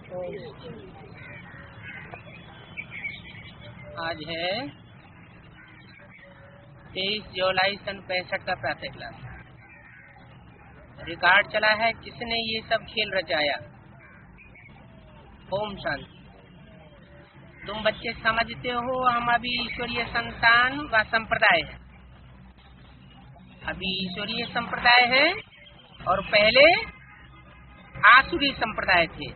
आज है 23 जुलाई सन 65 का प्रातः क्लास। रिकॉर्ड चला है किसने ये सब खेल रचाया। ओम शांति। तुम बच्चे समझते हो हम अभी ईश्वरीय संतान व संप्रदाय है। अभी ईश्वरीय संप्रदाय है और पहले आसुरी संप्रदाय थे।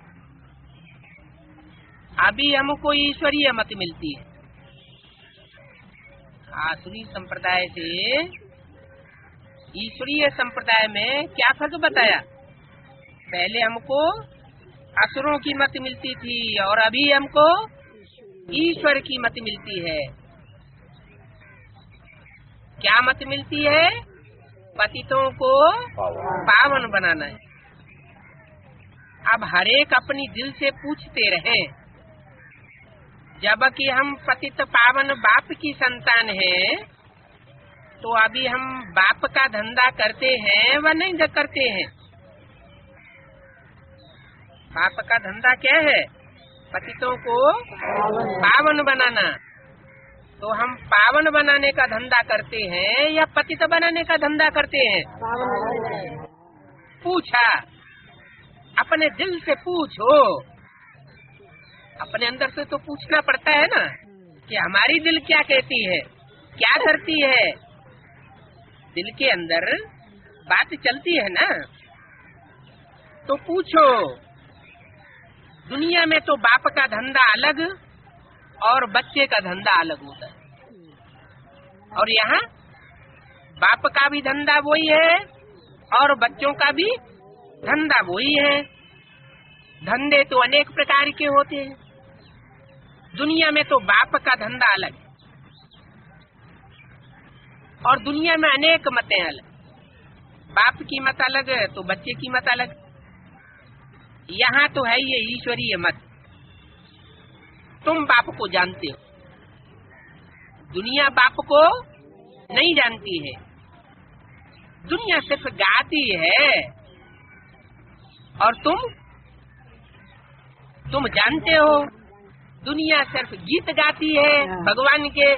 अभी हमको ईश्वरीय मत मिलती है। आसुरी संप्रदाय से ईश्वरीय संप्रदाय में क्या फर्क बताया। पहले हमको असुरों की मत मिलती थी और अभी हमको ईश्वर की मत मिलती है। क्या मत मिलती है। पतितों को पावन बनाना है। अब हरेक अपनी दिल से पूछते रहे, जबकि हम पतित पावन बाप की संतान हैं, तो अभी हम बाप का धंधा करते हैं व नहीं करते हैं। बाप का धंधा क्या है। पतितों को पावन बनाना। तो हम पावन बनाने का धंधा करते हैं या पतित बनाने का धंधा करते हैं। पूछा, अपने दिल से पूछो। अपने अंदर से तो पूछना पड़ता है ना कि हमारी दिल क्या कहती है, क्या करती है। दिल के अंदर बात चलती है ना, तो पूछो। दुनिया में तो बाप का धंधा अलग और बच्चे का धंधा अलग होता है, और यहाँ बाप का भी धंधा वही है और बच्चों का भी धंधा वही है। धंधे तो अनेक प्रकार के होते हैं। दुनिया में तो बाप का धंधा अलग और दुनिया में अनेक मतें अलग। बाप की मत अलग है तो बच्चे की मत अलग। यहाँ तो है ये ईश्वरीय मत। तुम बाप को जानते हो, दुनिया बाप को नहीं जानती है। दुनिया सिर्फ गाती है और तुम जानते हो दुनिया सिर्फ गीत गाती है भगवान के,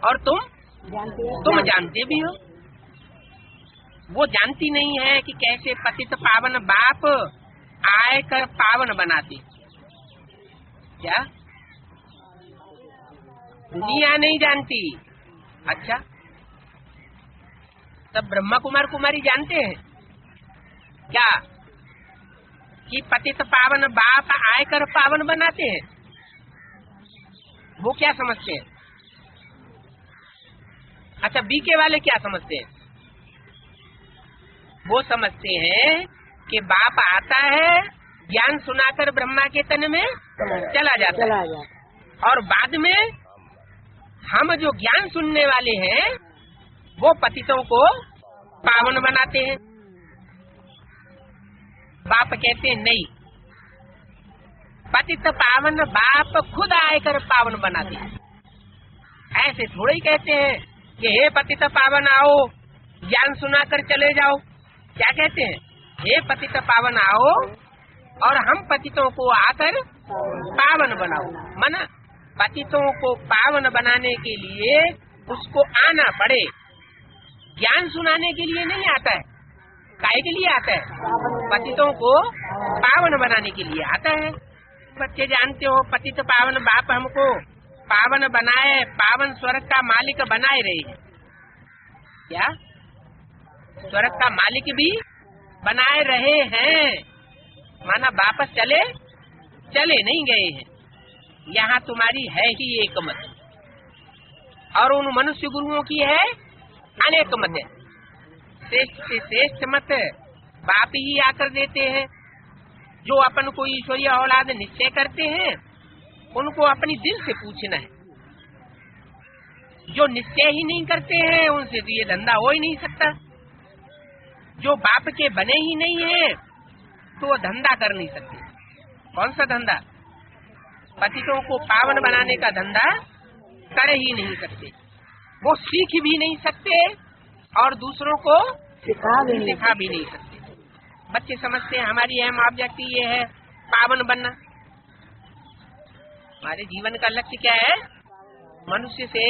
और तुम जानते भी हो। वो जानती नहीं है कि कैसे पतित पावन बाप आए कर पावन बनाते। क्या दुनिया नहीं जानती। अच्छा, तब ब्रह्मा कुमार कुमारी जानते हैं क्या कि पतित पावन बाप आयकर पावन बनाते हैं। वो क्या समझते हैं। अच्छा, बीके वाले क्या समझते हैं। वो समझते हैं कि बाप आता है, ज्ञान सुनाकर ब्रह्मा के तन में चला जाता है, और बाद में हम जो ज्ञान सुनने वाले हैं वो पतितों को पावन बनाते हैं। बाप कहते हैं नहीं, पतित पावन बाप खुद आकर पावन बनाते हैं। ऐसे थोड़े ही कहते हैं कि हे पतित पावन आओ, ज्ञान सुनाकर चले जाओ। क्या कहते हैं, हे पतित पावन आओ और हम पतितों को आकर पावन बनाओ। मना पतितों को पावन बनाने के लिए उसको आना पड़े। ज्ञान सुनाने के लिए नहीं आता है। काहे के लिए आता है। पतितों को पावन बनाने के लिए आता है। बच्चे जानते हो पतित पावन बाप हमको पावन बनाए, पावन स्वर्ग का मालिक बनाए रहे हैं। क्या स्वर्ग का मालिक भी बनाए रहे हैं। माना वापस चले नहीं गए हैं। यहाँ तुम्हारी है ही एक मत और उन मनुष्य गुरुओं की है अनेक मत है। श्रेष्ठ से श्रेष्ठ मत बाप ही आकर देते हैं। जो अपन को ईश्वरीय औलाद निश्चय करते हैं उनको अपनी दिल से पूछना है। जो निश्चय ही नहीं करते हैं उनसे तो ये धंधा हो ही नहीं सकता। जो बाप के बने ही नहीं है तो वो धंधा कर नहीं सकते। कौन सा धंधा। पतितों को पावन बनाने का धंधा कर ही नहीं सकते। वो सीख भी नहीं सकते और दूसरों को सिखा भी नहीं सकते। बच्चे समझते हैं हमारी अहम ऑब्जेक्ट ये है पावन बनना। हमारे जीवन का लक्ष्य क्या है? मनुष्य से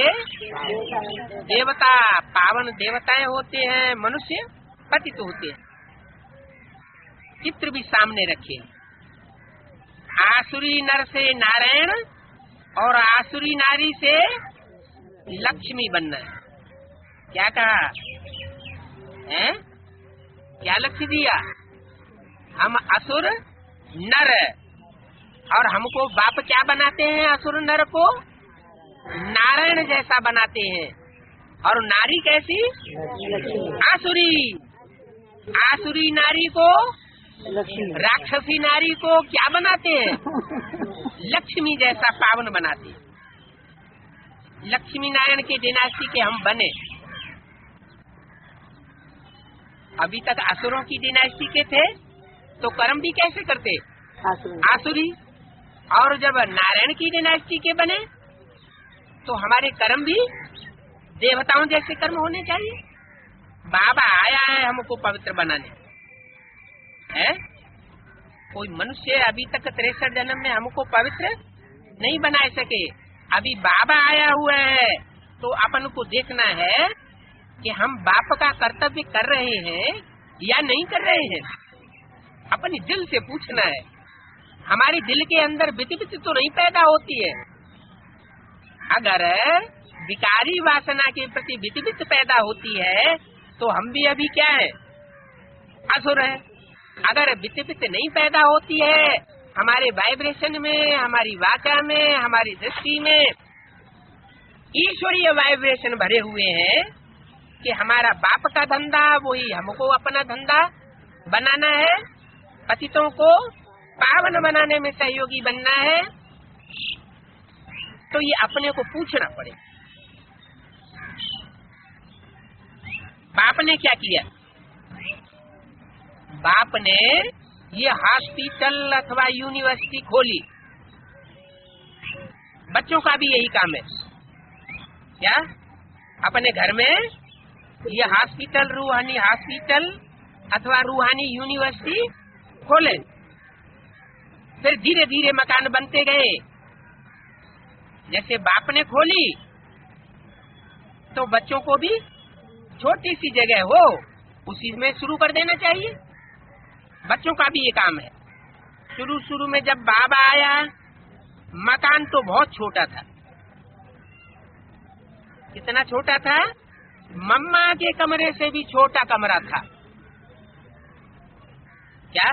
देवता, पावन देवताएं होते हैं, मनुष्य पतित होते हैं। चित्र भी सामने रखे, आसुरी नर से नारायण और आसुरी नारी से लक्ष्मी बनना है। क्या कहा है? क्या लक्ष्य दिया? हम असुर नर, और हमको बाप क्या बनाते हैं? असुर नर को नारायण जैसा बनाते हैं, और नारी कैसी? आसुरी। आसुरी नारी को, राक्षसी नारी को क्या बनाते हैं? लक्ष्मी जैसा पावन बनाते हैं। लक्ष्मी नारायण के डिनास्टी के हम बने। अभी तक असुरों की डिनास्टी के थे तो कर्म भी कैसे करते? आसुरी। और जब नारायण की डिनास्टी के बने तो हमारे कर्म भी देवताओं जैसे कर्म होने चाहिए। बाबा आया है हमको पवित्र बनाने, है? कोई मनुष्य अभी तक 63 जन्म में हमको पवित्र नहीं बना सके। अभी बाबा आया हुआ है तो अपन को देखना है कि हम बाप का कर्तव्य कर रहे हैं या नहीं कर रहे हैं। अपने दिल से पूछना है। हमारे दिल के अंदर विति तो नहीं पैदा होती है। अगर विकारी वासना के प्रति विति पैदा होती है तो हम भी अभी क्या है? असुर है। अगर विति नहीं पैदा होती है, हमारे वाइब्रेशन में, हमारी वाचा में, हमारी दृष्टि में ईश्वरीय वाइब्रेशन भरे हुए हैं कि हमारा बाप का धंधा, वही हमको अपना धंधा बनाना है, पतितों को पावन बनाने में सहयोगी बनना है, तो ये अपने को पूछना पड़े। बाप ने क्या किया? बाप ने ये हॉस्पिटल अथवा यूनिवर्सिटी खोली। बच्चों का भी यही काम है। क्या? अपने घर में ये हॉस्पिटल, रूहानी हॉस्पिटल अथवा रूहानी यूनिवर्सिटी खोले। फिर धीरे धीरे मकान बनते गए। जैसे बाप ने खोली तो बच्चों को भी छोटी सी जगह हो उसी में शुरू कर देना चाहिए। बच्चों का भी ये काम है। शुरू में जब बाबा आया, मकान तो बहुत छोटा था। कितना छोटा था? मम्मा के कमरे से भी छोटा कमरा था। क्या?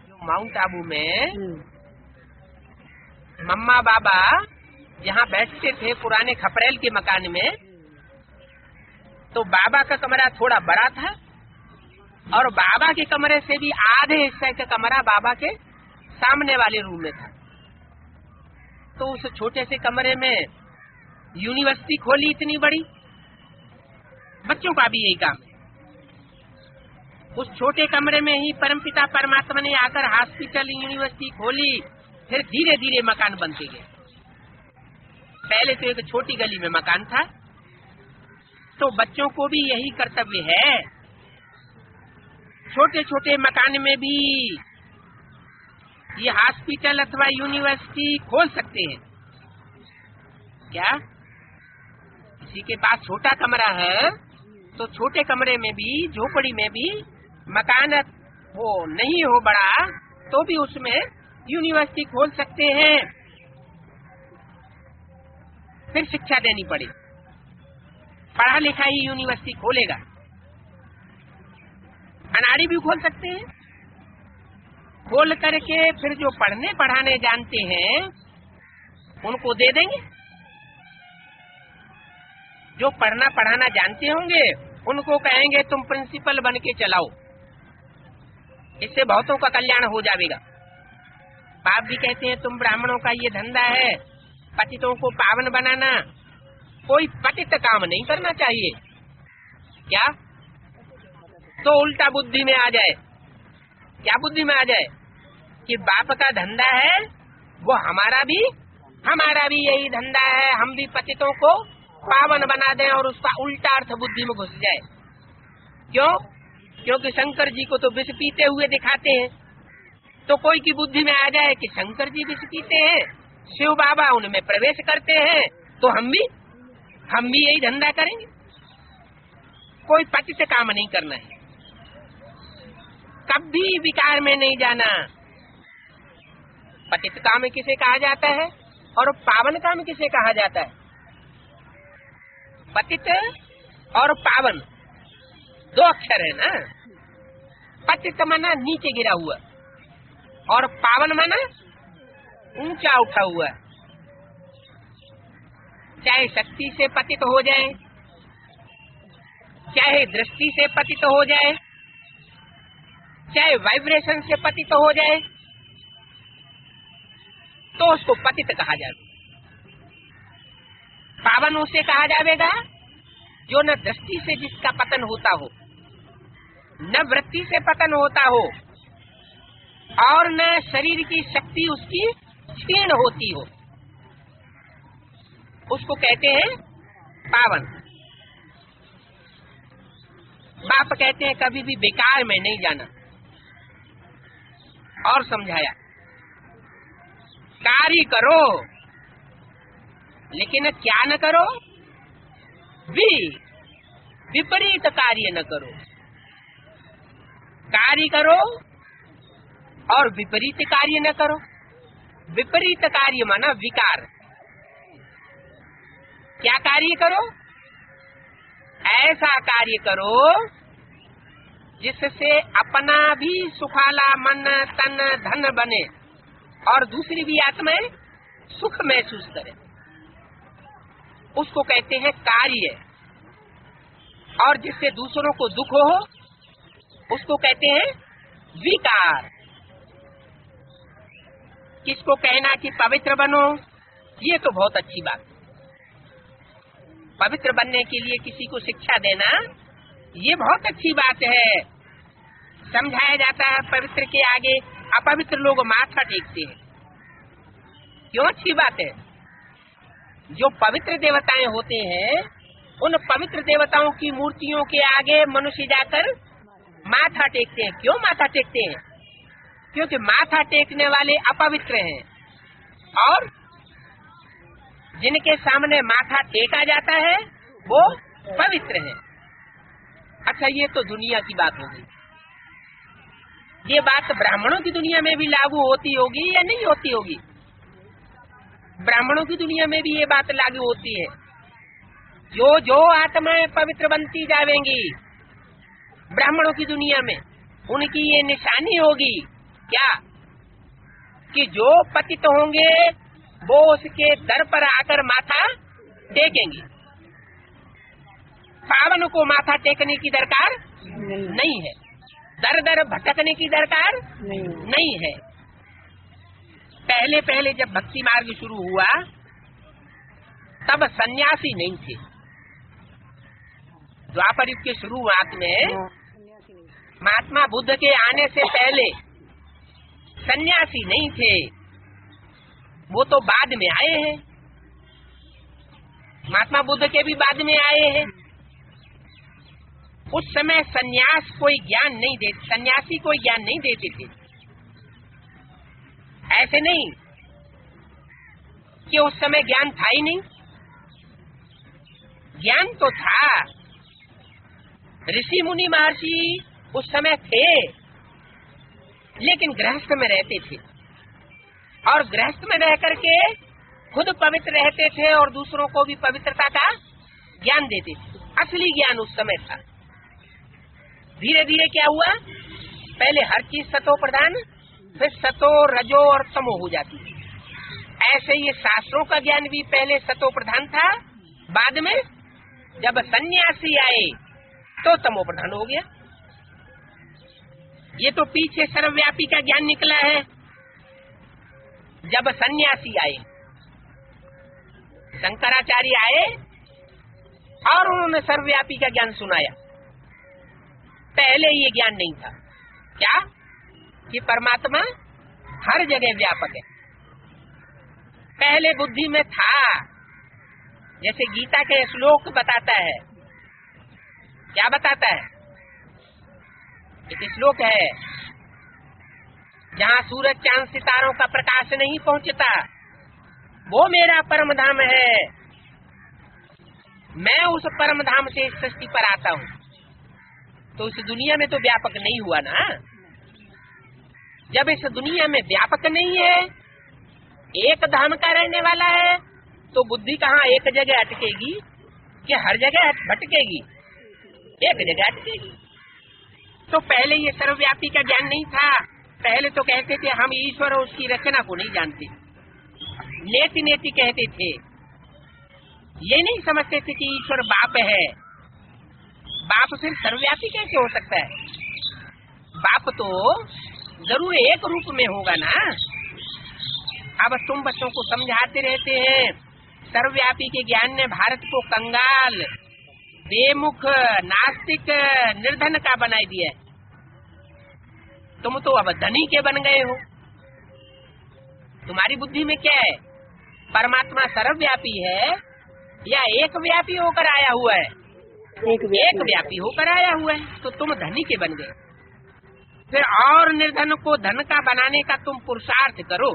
जो माउंट आबू में मम्मा बाबा जहाँ बैठते थे पुराने खपरेल के मकान में, तो बाबा का कमरा थोड़ा बड़ा था और बाबा के कमरे से भी आधे हिस्से का कमरा बाबा के सामने वाले रूम में था। तो उस छोटे से कमरे में यूनिवर्सिटी खोली इतनी बड़ी। बच्चों का भी यही काम है। उस छोटे कमरे में ही परमपिता परमात्मा ने आकर हॉस्पिटल, यूनिवर्सिटी खोली। फिर धीरे धीरे मकान बनते गए। पहले तो एक छोटी गली में मकान था। तो बच्चों को भी यही कर्तव्य है। छोटे छोटे मकान में भी ये हॉस्पिटल अथवा यूनिवर्सिटी खोल सकते हैं। क्या? किसी के पास छोटा कमरा है तो छोटे कमरे में भी, झोपड़ी में भी मकान वो नहीं हो बड़ा तो भी उसमें यूनिवर्सिटी खोल सकते हैं। फिर शिक्षा देनी पड़े। पढ़ा लिखा ही यूनिवर्सिटी खोलेगा। अनाड़ी भी खोल सकते हैं। खोल करके फिर जो पढ़ने पढ़ाने जानते हैं उनको दे देंगे। जो पढ़ना पढ़ाना जानते होंगे उनको कहेंगे तुम प्रिंसिपल बन के चलाओ। इससे बहुतों का कल्याण हो जाएगा। बाप भी कहते हैं तुम ब्राह्मणों का ये धंधा है पतितों को पावन बनाना। कोई पतित काम नहीं करना चाहिए। क्या? तो उल्टा बुद्धि में आ जाए। क्या बुद्धि में आ जाए? कि बाप का धंधा है वो हमारा भी यही धंधा है। हम भी पतितों को पावन बना दें और उसका उल्टा अर्थ बुद्धि में घुस जाए। क्यों? क्योंकि शंकर जी को तो विष पीते हुए दिखाते हैं। तो कोई की बुद्धि में आ जाए कि शंकर जी विष पीते हैं, शिव बाबा उनमें प्रवेश करते हैं, तो हम भी यही धंधा करेंगे। कोई पतित काम नहीं करना है, कभी विकार में नहीं जाना। पतित काम किसे कहा जाता है और पावन काम किसे कहा जाता है? पतित और पावन दो अक्षर है ना। पतित माना नीचे गिरा हुआ और पावन माना ऊंचा उठा हुआ। चाहे शक्ति से पतित हो जाए, चाहे दृष्टि से पतित हो जाए, चाहे वाइब्रेशन से पतित हो जाए, तो उसको पतित कहा जाएगा। पावन उसे कहा जाएगा जो न दृष्टि से जिसका पतन होता हो, न वृत्ति से पतन होता हो, और न शरीर की शक्ति उसकी क्षीण होती हो, उसको कहते हैं पावन। बाप कहते हैं कभी भी बेकार में नहीं जाना। और समझाया, कार्य करो लेकिन क्या न करो, विपरीत कार्य न करो। कार्य करो और विपरीत कार्य न करो। विपरीत कार्य माना विकार। क्या कार्य करो? ऐसा कार्य करो जिससे अपना भी सुखाला मन तन धन बने और दूसरी भी आत्माएं सुख महसूस करे। उसको कहते हैं कार्य। और जिससे दूसरों को दुख हो, उसको कहते हैं विकार। किसको कहना कि पवित्र बनो, ये तो बहुत अच्छी बात। पवित्र बनने के लिए किसी को शिक्षा देना, ये बहुत अच्छी बात है। समझाया जाता है पवित्र के आगे अपवित्र लोग माथा टेकते हैं। क्यों अच्छी बात है? जो पवित्र देवताएं होते हैं, उन पवित्र देवताओं की मूर्तियों के आगे मनुष्य जाकर माथा टेकते हैं। क्यों माथा टेकते हैं? क्योंकि माथा टेकने वाले अपवित्र हैं और जिनके सामने माथा टेका जाता है वो पवित्र है। अच्छा, ये तो दुनिया की बात होगी। ये बात ब्राह्मणों की दुनिया में भी लागू होती होगी या नहीं होती होगी? ब्राह्मणों की दुनिया में भी ये बात लागू होती है। जो जो आत्माएं पवित्र बनती जाएंगी, ब्राह्मणों की दुनिया में उनकी ये निशानी होगी क्या कि जो पतित होंगे वो उसके दर पर आकर माथा टेकेंगे। पावन को माथा टेकने की दरकार नहीं है, दर दर भटकने की दरकार नहीं है। पहले पहले जब भक्ति मार्ग शुरू हुआ तब सन्यासी नहीं थे। द्वापर युग के शुरुआत में महात्मा बुद्ध के आने से पहले सन्यासी नहीं थे, वो तो बाद में आए हैं। महात्मा बुद्ध के भी बाद में आए हैं। उस समय सन्यास कोई ज्ञान नहीं देते, सन्यासी कोई ज्ञान नहीं देते थे। ऐसे नहीं कि उस समय ज्ञान था ही नहीं, ज्ञान तो था। ऋषि मुनि महर्षि उस समय थे, लेकिन गृहस्थ में रहते थे और गृहस्थ में रह करके खुद पवित्र रहते थे और दूसरों को भी पवित्रता का ज्ञान देते थे। असली ज्ञान उस समय था। धीरे धीरे क्या हुआ, पहले हर चीज सतो प्रधान, फिर सतो रजो और तमो हो जाती है। ऐसे ये शास्त्रों का ज्ञान भी पहले सतो प्रधान था, बाद में जब सन्यासी आए तो तमो प्रधान हो गया। ये तो पीछे सर्वव्यापी का ज्ञान निकला है जब सन्यासी आए। शंकराचार्य आए और उन्होंने सर्वव्यापी का ज्ञान सुनाया। पहले ये ज्ञान नहीं था क्या कि परमात्मा हर जगह व्यापक है। पहले बुद्धि में था, जैसे गीता के श्लोक बताता है। क्या बताता है? एक श्लोक है, जहाँ सूरज चांद सितारों का प्रकाश नहीं पहुँचता, वो मेरा परम धाम है। मैं उस परम धाम से इस सृष्टि पर आता हूँ। तो इस दुनिया में तो व्यापक नहीं हुआ ना। जब इस दुनिया में व्यापक नहीं है, एक धाम का रहने वाला है, तो बुद्धि कहाँ एक जगह अटकेगी कि हर जगह भटकेगी? एक जगह अटकेगी। तो पहले ये सर्वव्यापी का ज्ञान नहीं था। पहले तो कहते थे हम ईश्वर और उसकी रचना को नहीं जानते, नेति नेति कहते थे। ये नहीं समझते थे कि ईश्वर बाप है। बाप फिर सर्वव्यापी कैसे हो सकता है? बाप तो जरूर एक रूप में होगा ना। अब तुम बच्चों को समझाते रहते हैं, सर्वव्यापी के ज्ञान ने भारत को कंगाल, बेमुख, नास्तिक, निर्धन का बनाई दिया है। तुम तो अब धनी के बन गए हो। तुम्हारी बुद्धि में क्या है? परमात्मा सर्वव्यापी है या एक व्यापी होकर आया हुआ है? एक व्यापी होकर आया हुआ है, तो तुम धनी के बन गए। फिर और निर्धन को धन का बनाने का तुम पुरुषार्थ करो।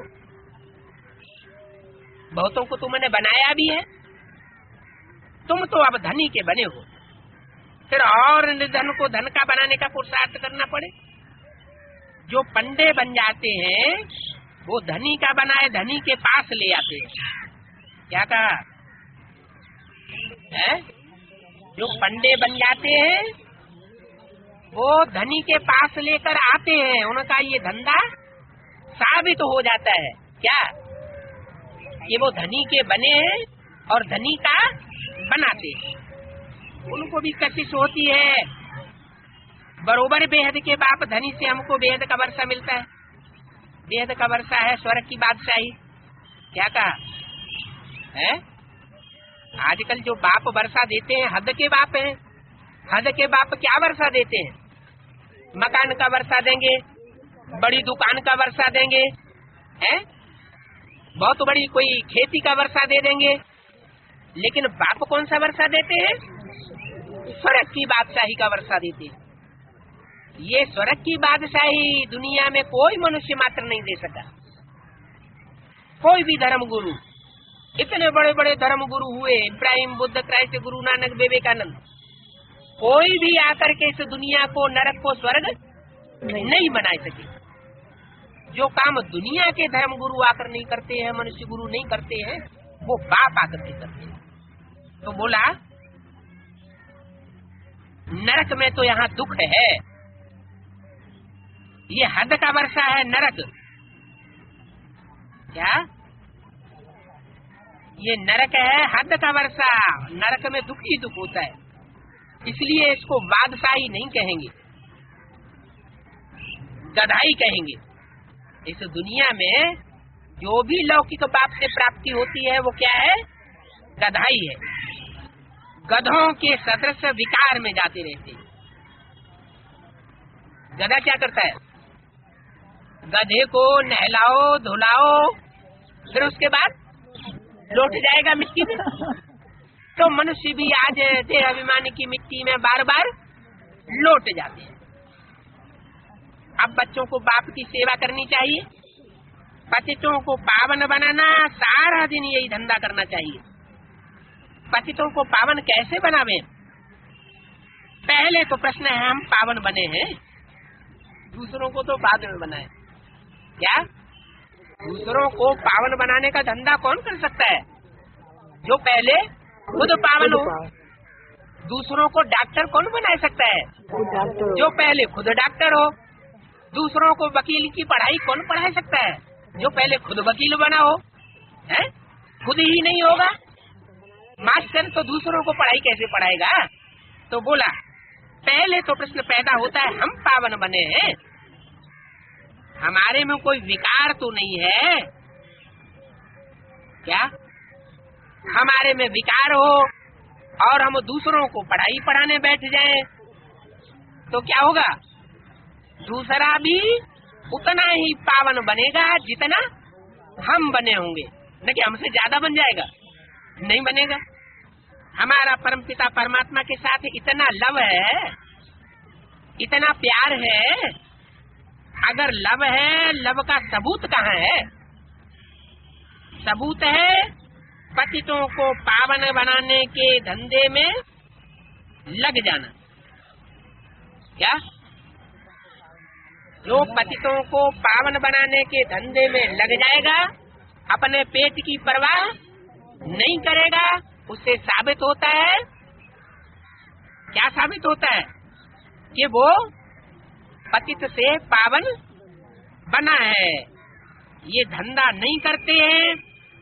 बहुतों को तुमने बनाया भी है, तुम तो अब धनी के बने हो। फिर और निर्धन को धन का बनाने का पुरुषार्थ करना पड़े। जो पंडे बन जाते हैं वो धनी का बनाए धनी के पास ले आते हैं। क्या कहा है? जो पंडे बन जाते हैं वो धनी के पास लेकर आते हैं। उनका ये धंधा साबित हो जाता है क्या? ये वो धनी के बने हैं और धनी का बनाते हैं। उनको भी कशिश होती है। बरोबर बेहद के बाप धनी से हमको बेहद का वर्षा मिलता है। बेहद का वर्षा है स्वर्ग की बादशाही। क्या कहा है? आजकल जो बाप वर्षा देते हैं हद के बाप हैं। हद के बाप क्या वर्षा देते हैं? मकान का वर्षा देंगे, बड़ी दुकान का वर्षा देंगे, हैं? बहुत बड़ी कोई खेती का वर्षा दे देंगे। लेकिन बाप कौन सा वर्षा देते हैं? स्वर्ग की बादशाही का वर्षा देते हैं। ये स्वर्ग की बादशाही दुनिया में कोई मनुष्य मात्र नहीं दे सका। कोई भी धर्म गुरु, इतने बड़े बड़े धर्म गुरु हुए, इब्राहिम, बुद्ध, क्राइस्ट, गुरु नानक, विवेकानंद, कोई भी आकर के इस दुनिया को, नरक को स्वर्ग नहीं बना सके। जो काम दुनिया के धर्म गुरु आकर नहीं करते हैं, मनुष्य गुरु नहीं करते हैं, वो बाप आकर के करते हैं। तो बोला नरक में तो यहाँ दुख है। ये हद का वर्षा है नरक। क्या? ये नरक है, हद का वर्षा। नरक में दुख ही दुख होता है, इसलिए इसको बादशाही नहीं कहेंगे, गधाई कहेंगे। इस दुनिया में जो भी लौकिक बाप से प्राप्ति होती है वो क्या है? गधाई है। गधों के सदृश विकार में जाते रहते हैं। गधा क्या करता है? गधे को नहलाओ धुलाओ, फिर उसके बाद लौट जाएगा मिट्टी में। तो मनुष्य भी आज देह अभिमान की मिट्टी में बार बार लौट जाते हैं। अब बच्चों को बाप की सेवा करनी चाहिए, पतितों को पावन बनाना, सारा दिन यही धंधा करना चाहिए। पतितों को पावन कैसे बनावे? पहले तो प्रश्न है हम पावन बने हैं, दूसरों को तो बाद में बनाए। क्या? दूसरों को पावन बनाने का धंधा कौन कर सकता है? जो पहले खुद पावन हो। दूसरों को डॉक्टर कौन बना सकता है? जो पहले खुद डॉक्टर हो। दूसरों को वकील की पढ़ाई कौन पढ़ा सकता है? जो पहले खुद वकील बना हो। है? खुद ही नहीं होगा मास्टर तो दूसरों को पढ़ाई कैसे पढ़ाएगा? तो बोला पहले तो प्रश्न पैदा होता है हम पावन बने हैं, हमारे में कोई विकार तो नहीं है क्या? हमारे में विकार हो और हम दूसरों को पढ़ाई पढ़ाने बैठ जाएं तो क्या होगा? दूसरा भी उतना ही पावन बनेगा जितना हम बने होंगे, न कि हमसे ज्यादा बन जाएगा, नहीं बनेगा। हमारा परमपिता परमात्मा के साथ इतना लव है, इतना प्यार है, अगर लब है, लब का सबूत कहाँ है? सबूत है पतितों को पावन बनाने के धंधे में लग जाना। क्या? जो पतितों को पावन बनाने के धंधे में लग जाएगा, अपने पेट की परवाह नहीं करेगा, उससे साबित होता है, क्या साबित होता है? कि वो पतित से पावन बना है। ये धंधा नहीं करते हैं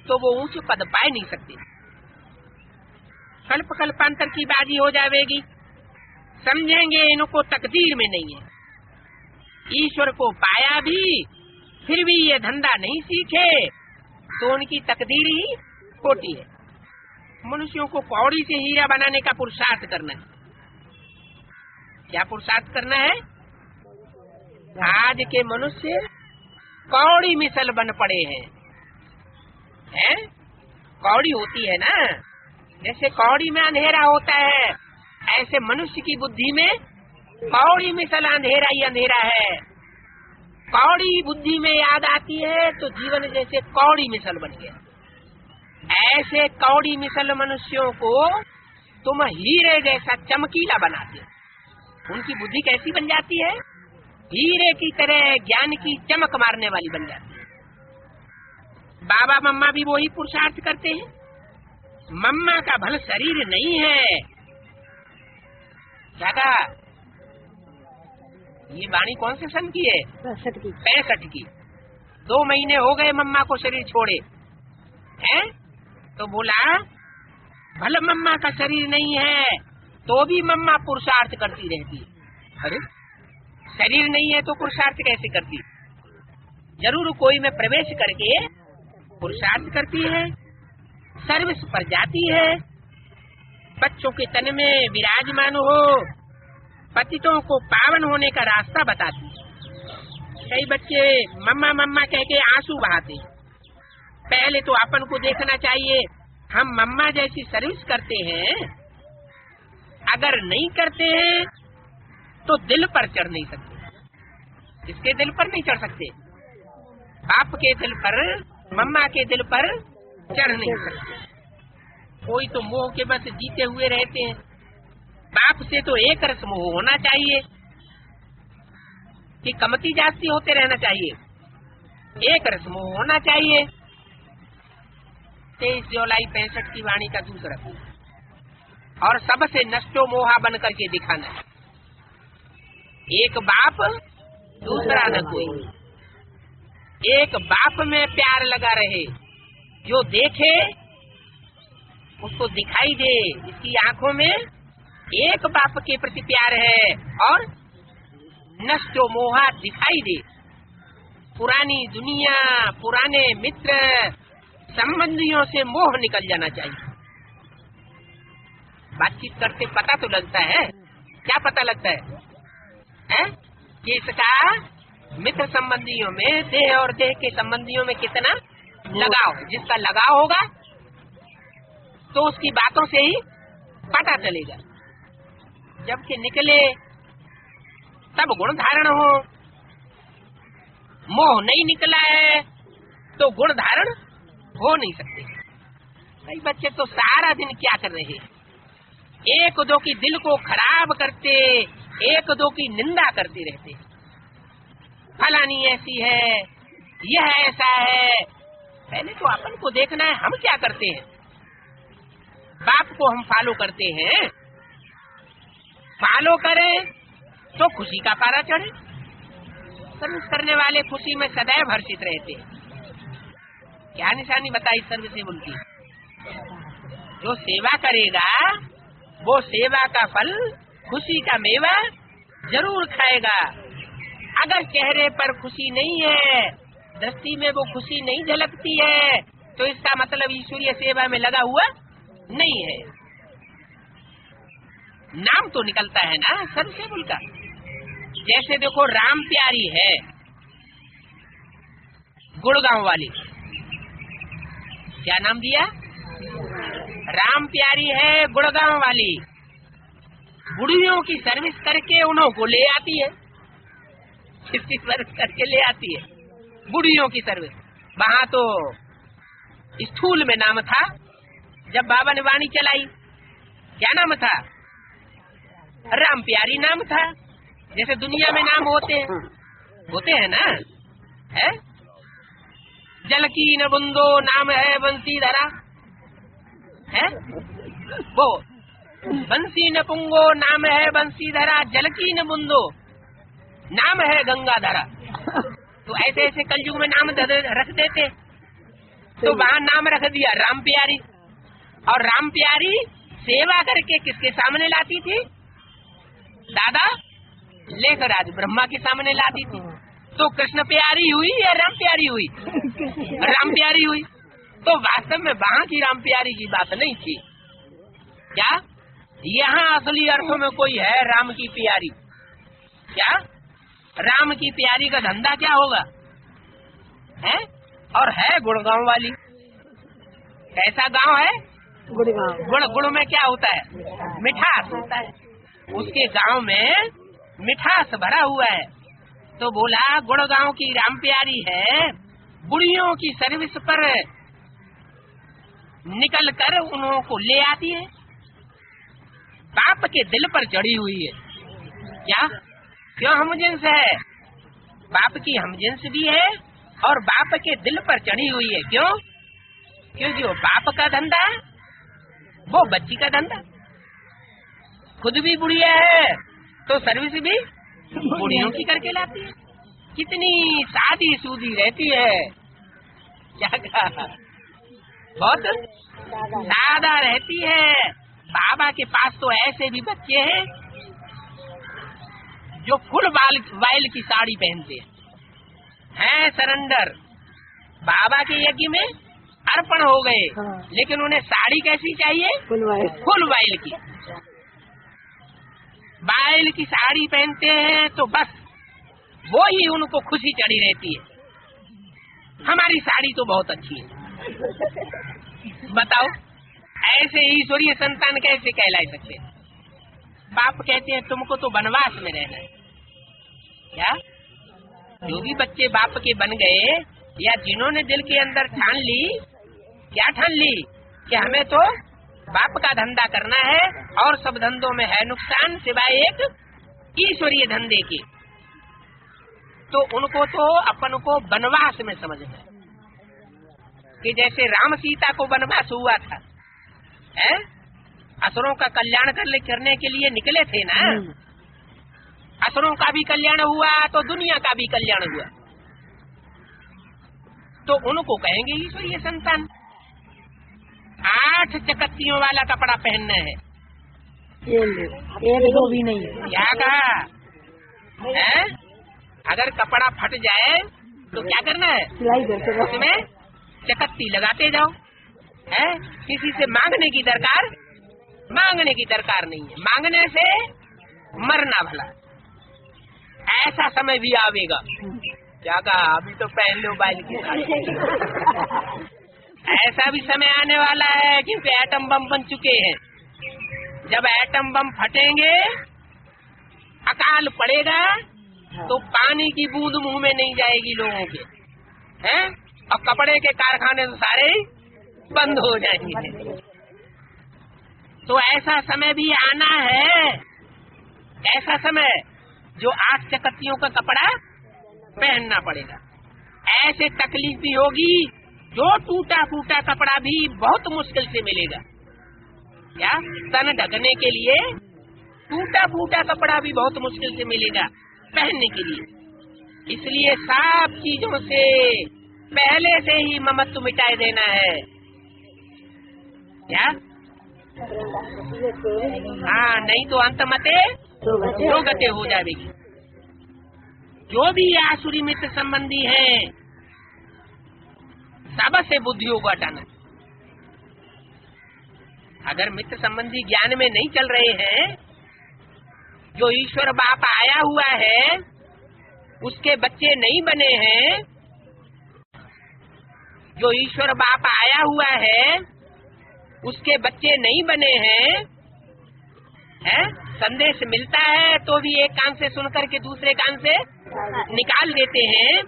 तो वो ऊंच पद पाए नहीं सकते। कल्प कल्पांतर की बाजी हो जाएगी, समझेंगे इनको तकदीर में नहीं है। ईश्वर को पाया भी फिर भी ये धंधा नहीं सीखे तो उनकी तकदीर ही खोटी है। मनुष्यों को कौड़ी से हीरा बनाने का पुरुषार्थ करना है। क्या पुरुषार्थ करना है? आज के मनुष्य कौड़ी मिसल बन पड़े हैं? कौड़ी होती है ना, जैसे कौड़ी में अंधेरा होता है, ऐसे मनुष्य की बुद्धि में कौड़ी मिसल अंधेरा ही अंधेरा है। कौड़ी बुद्धि में याद आती है तो जीवन जैसे कौड़ी मिसल बन गया। ऐसे कौड़ी मिसल मनुष्यों को तुम हीरे जैसा चमकीला बनाते हो। उनकी बुद्धि कैसी बन जाती है? हीरे की तरह ज्ञान की चमक मारने वाली बन जाती है। बाबा मम्मा भी वही पुरुषार्थ करते हैं। मम्मा का भल शरीर नहीं है। क्या कहा? ये वाणी कौन से सन की है? 65 की। 2 महीने हो गए मम्मा को शरीर छोड़े हैं, तो बोला भले मम्मा का शरीर नहीं है तो भी मम्मा पुरुषार्थ करती रहती है। अरे शरीर नहीं है तो पुरुषार्थ कैसे करती? जरूर कोई में प्रवेश करके पुरुषार्थ करती है, सर्विस पर जाती है, बच्चों के तन में विराजमान हो, पतितों को पावन होने का रास्ता बताती है। कई बच्चे मम्मा मम्मा कह के आंसू बहाते। पहले तो अपन को देखना चाहिए हम मम्मा जैसी सर्विस करते हैं। अगर नहीं करते हैं तो दिल पर चढ़ नहीं सकते। किसके दिल पर नहीं चढ़ सकते? बाप के दिल पर, मम्मा के दिल पर चढ़ नहीं सकते। कोई तो मोह के बस जीते हुए रहते हैं। बाप से तो एक रस मोह होना चाहिए कि कमती जास्ती होते रहना चाहिए। एक रस मोह होना चाहिए। 23 जुलाई 65 की वाणी का दूसरा और सबसे नष्टो मोहा बन करके दिखाना है। एक बाप दूसरा न कोई। एक बाप में प्यार लगा रहे, जो देखे उसको दिखाई दे इसकी आंखों में एक बाप के प्रति प्यार है और नष्टो मोहा दिखाई दे। पुरानी दुनिया, पुराने मित्र, संबंधियों से मोह निकल जाना चाहिए। बातचीत करते पता तो लगता है। क्या पता लगता है? कि इसका मित्र संबंधियों में, देह और देह के संबंधियों में कितना लगाव। जिसका लगाव होगा तो उसकी बातों से ही पता चलेगा। जबकि निकले तब गुण धारण हो। मोह नहीं निकला है तो गुण धारण हो नहीं सकते। कई बच्चे तो सारा दिन क्या कर रहे हैं? एक दो की दिल को खराब करते, एक दो की निंदा करते रहते। फलानी ऐसी है, यह ऐसा है। पहले तो अपन को देखना है हम क्या करते हैं। बाप को हम फॉलो करते हैं, फॉलो करें तो खुशी का पारा चढ़े। सर्विस करने वाले खुशी में सदैव हर्षित रहते हैं। क्या निशानी बताई सर्विसेबल की? जो सेवा करेगा वो सेवा का फल, खुशी का मेवा जरूर खाएगा। अगर चेहरे पर खुशी नहीं है, दृष्टि में वो खुशी नहीं झलकती है, तो इसका मतलब ईश्वरीय सेवा में लगा हुआ नहीं है। नाम तो निकलता है ना सर्विसेबल का। जैसे देखो राम प्यारी है गुड़गांव वाली, क्या नाम दिया? राम प्यारी है गुड़गांव वाली। बुढ़ियों की सर्विस करके उन्हों को ले आती है। किसकी सर्विस करके ले आती है? बुढ़ियों की सर्विस। वहाँ तो स्थूल में नाम था, जब बाबा ने वाणी चलाई क्या नाम था? राम प्यारी नाम था। जैसे दुनिया में नाम होते हैं ना, है? जल की न बुंदो नाम है बंसी धरा, है वो बंसी न पुंगो नाम है बंसी धरा, जल की न बुंदो नाम है गंगा धरा। तो ऐसे ऐसे कलयुग में नाम रख देते, तो वहाँ नाम रख दिया राम प्यारी। और राम प्यारी सेवा करके किसके सामने लाती थी? दादा लेकर आज ब्रह्मा के सामने लाती थी। तो कृष्ण प्यारी हुई या राम प्यारी हुई? राम प्यारी हुई। तो वास्तव में वहाँ की राम प्यारी की बात नहीं थी क्या? यहाँ असली अर्थों में कोई है राम की प्यारी क्या? राम की प्यारी का धंधा क्या होगा? है और है गुड़गांव वाली। कैसा गांव है? गुड़गांव। गुड़ में क्या होता है? मिठास होता है। उसके गांव में मिठास भरा हुआ है। तो बोला गुड़गांव की राम प्यारी है, बुढ़ियों की सर्विस पर निकल कर उन्हों को ले आती है, बाप के दिल पर चढ़ी हुई है क्या? क्यों हमजिन्स है? बाप की हमजिन्स भी है और बाप के दिल पर चढ़ी हुई है। क्यों? क्योंकि वो बाप का धंधा, वो बच्ची का धंधा। खुद भी बुढ़िया है तो सर्विस भी बुढ़ियों की करके लाती है। कितनी सादी सूदी रहती है, क्या कहा? बहुत सादा रहती है। बाबा के पास तो ऐसे भी बच्चे हैं जो फुल वाइल की साड़ी पहनते हैं, सरेंडर बाबा के यज्ञ में अर्पण हो गए। हाँ। लेकिन उन्हें साड़ी कैसी चाहिए? फुल वाइल की। वाइल की साड़ी पहनते हैं तो बस वो ही उनको खुशी चढ़ी रहती है। हमारी साड़ी तो बहुत अच्छी है। बताओ ऐसे ईश्वरीय संतान कैसे कहला सकते? बाप कहते हैं तुमको तो वनवास में रहना है क्या? जो भी बच्चे बाप के बन गए या जिन्होंने दिल के अंदर ठान ली, क्या ठान ली कि हमें तो बाप का धंधा करना है और सब धंधों में है नुकसान सिवाय एक ईश्वरीय धंधे के, तो उनको तो अपन को वनवास में समझना है। कि जैसे राम सीता को वनवास हुआ था, है? असुरों का कल्याण करने के लिए निकले थे ना। असुरों का भी कल्याण हुआ तो दुनिया का भी कल्याण हुआ, तो उनको कहेंगे ईश्वरीय संतान। 8 चकत्तियों वाला कपड़ा पहनना है, एक दो भी नहीं। क्या कहा है? अगर कपड़ा फट जाए तो क्या करना है? उसमें चकत्ती लगाते जाओ। है? किसी से मांगने की दरकार नहीं है। मांगने से मरना भला। ऐसा समय भी आवेगा। क्या कहा? अभी तो पहन लो बाइल की साड़ी। ऐसा भी समय आने वाला है क्योंकि एटम बम बन चुके हैं। जब एटम बम फटेंगे, अकाल पड़ेगा, तो पानी की बूंद मुंह में नहीं जाएगी लोगों के, हैं? और कपड़े के कारखाने तो सारे बंद हो जाएंगे। तो ऐसा समय भी आना है। ऐसा समय जो 8 चकत्तियों का कपड़ा पहनना पड़ेगा। ऐसे तकलीफ भी होगी, जो टूटा फूटा कपड़ा भी बहुत मुश्किल से मिलेगा। क्या? तन ढकने के लिए टूटा फूटा कपड़ा भी बहुत मुश्किल से मिलेगा पहनने के लिए। इसलिए सब चीजों से पहले से ही ममत्व मिटाए देना है। क्या? हाँ, नहीं तो अंत मते दो गते हो जाएगी। जो भी आसुरी मित्र संबंधी हैं, सबसे बुद्धियों को हटाना। अगर मित्र संबंधी ज्ञान में नहीं चल रहे हैं, जो ईश्वर बाप आया हुआ है उसके बच्चे नहीं बने हैं, जो ईश्वर बाप आया हुआ है उसके बच्चे नहीं बने हैं, संदेश मिलता है तो भी एक कान से सुनकर के दूसरे कान से निकाल देते हैं,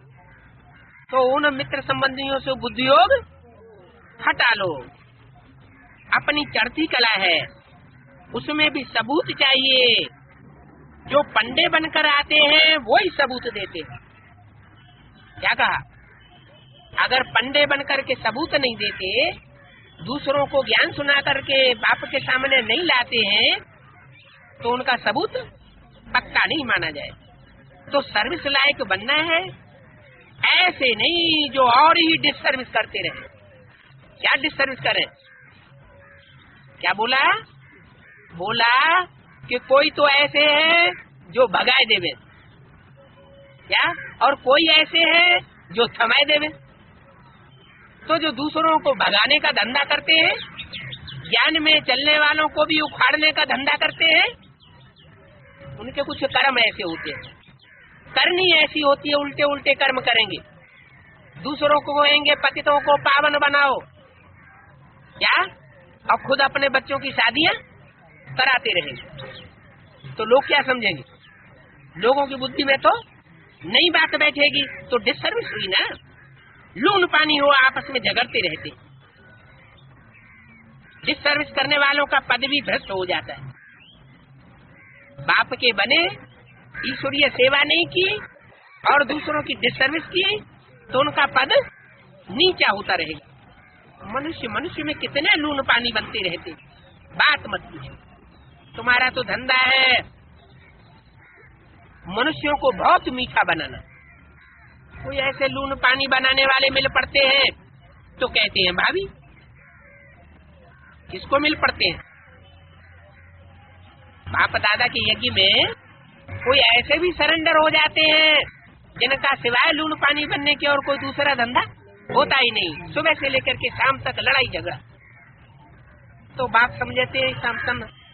तो उन मित्र संबंधियों से बुद्धियोग हटा लो। अपनी चढ़ती कला है, उसमें भी सबूत चाहिए। जो पंडे बनकर आते हैं वो ही सबूत देते हैं। क्या कहा? अगर पंडे बनकर के सबूत नहीं देते, दूसरों को ज्ञान सुना करके बाप के सामने नहीं लाते हैं, तो उनका सबूत पक्का नहीं माना जाए। तो सर्विस लायक बनना है, ऐसे नहीं जो और ही डिसर्विस करते रहे। क्या डिसर्विस करें? क्या बोला? बोला कि कोई तो ऐसे है जो भगाए देवे, क्या? और कोई ऐसे है जो थमाए देवे। तो जो दूसरों को भगाने का धंधा करते हैं, ज्ञान में चलने वालों को भी उखाड़ने का धंधा करते हैं, उनके कुछ कर्म ऐसे होते हैं, करनी ऐसी होती है, उल्टे उल्टे कर्म करेंगे। दूसरों को कहेंगे पतितों को पावन बनाओ, क्या? और खुद अपने बच्चों की शादियां कराते रहेंगे। तो लोग क्या समझेंगे? लोगों की बुद्धि में तो नई बात बैठेगी। तो डिसर्विस हुई ना, लून पानी हो, आपस में झगड़ते रहते। डिसर्विस करने वालों का पद भी भ्रष्ट हो जाता है। बाप के बने, ईश्वरीय सेवा नहीं की और दूसरों की डिसर्विस की, तो उनका पद नीचा होता रहेगा। मनुष्य में कितने लून पानी बनते रहते, बात मत पूछो। तुम्हारा तो धंधा है मनुष्यों को बहुत मीठा बनाना। कोई ऐसे लून पानी बनाने वाले मिल पड़ते हैं तो कहते हैं भाभी। किसको मिल पड़ते हैं? बाप दादा के यज्ञ में कोई ऐसे भी सरेंडर हो जाते हैं जिनका सिवाय लून पानी बनने के और कोई दूसरा धंधा होता ही नहीं। सुबह से लेकर के शाम तक लड़ाई झगड़ा। तो बाप समझते हैं,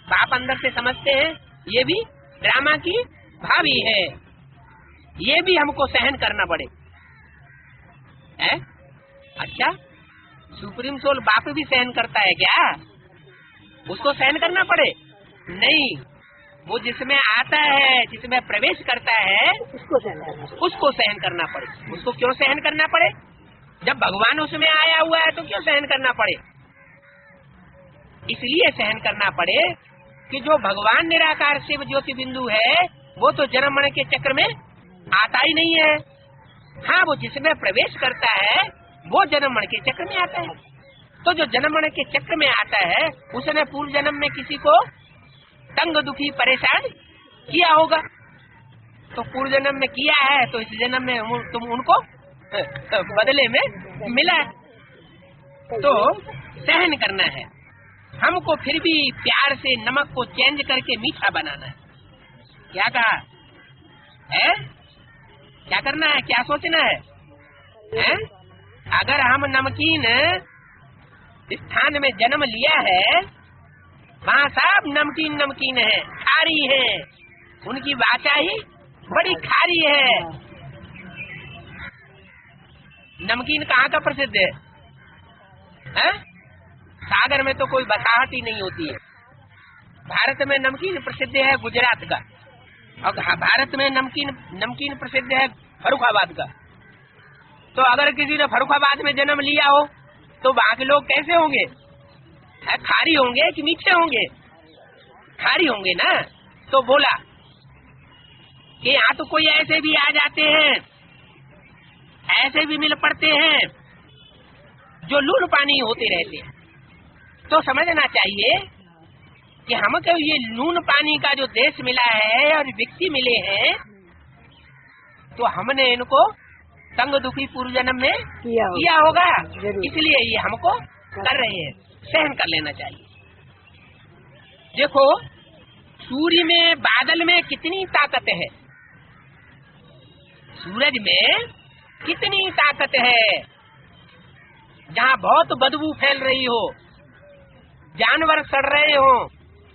बाप अंदर से समझते हैं ये भी ड्रामा की भावी है, ये भी हमको सहन करना पड़े। है? अच्छा, सुप्रीम सोल बाप भी सहन करता है क्या? उसको सहन करना पड़े? नहीं, वो जिसमें आता है, जिसमें प्रवेश करता है, उसको सहन करना पड़े। उसको क्यों सहन करना पड़े? जब भगवान उसमें आया हुआ है तो क्यों सहन करना पड़े? इसलिए सहन करना पड़े कि जो भगवान निराकार शिव ज्योति बिंदु है, वो तो जन्म मरण के चक्र में आता ही नहीं है। हाँ, वो जिसमें प्रवेश करता है वो जन्म मरण के चक्र में आता है। तो जो जन्म मरण के चक्र में आता है, उसने पूर्व जन्म में किसी को तंग दुखी परेशान किया होगा। तो पूर्व जन्म में किया है, तो इस जन्म में तुम उनको बदले में मिला। तो सहन करना है हमको, फिर भी प्यार से नमक को चेंज करके मीठा बनाना है। क्या कहा है? क्या करना है? क्या सोचना है? अगर हम नमकीन स्थान में जन्म लिया है, वहाँ सब नमकीन नमकीन है, खारी है, उनकी वाचा ही बड़ी खारी है। नमकीन कहाँ का प्रसिद्ध है? सागर में तो कोई बसाहट ही नहीं होती है। भारत में नमकीन प्रसिद्ध है गुजरात का, और भारत में नमकीन प्रसिद्ध है फर्रुखाबाद का। तो अगर किसी ने फर्रुखाबाद में जन्म लिया हो तो वहाँ के लोग कैसे होंगे? खारी होंगे कि मीठे होंगे? खारी होंगे ना। तो बोला कि यहाँ तो कोई ऐसे भी आ जाते हैं, ऐसे भी मिल पड़ते हैं जो लून पानी होते रहते हैं। तो समझना चाहिए कि हमको ये लून पानी का जो देश मिला है और व्यक्ति मिले हैं, तो हमने इनको तंग दुखी पूर्व जन्म में किया होगा, इसलिए ये हमको कर रहे हैं। सहन कर लेना चाहिए। देखो, सूर्य में, बादल में कितनी ताकत है, सूरज में कितनी ताकत है। जहाँ बहुत बदबू फैल रही हो, जानवर सड़ रहे हो,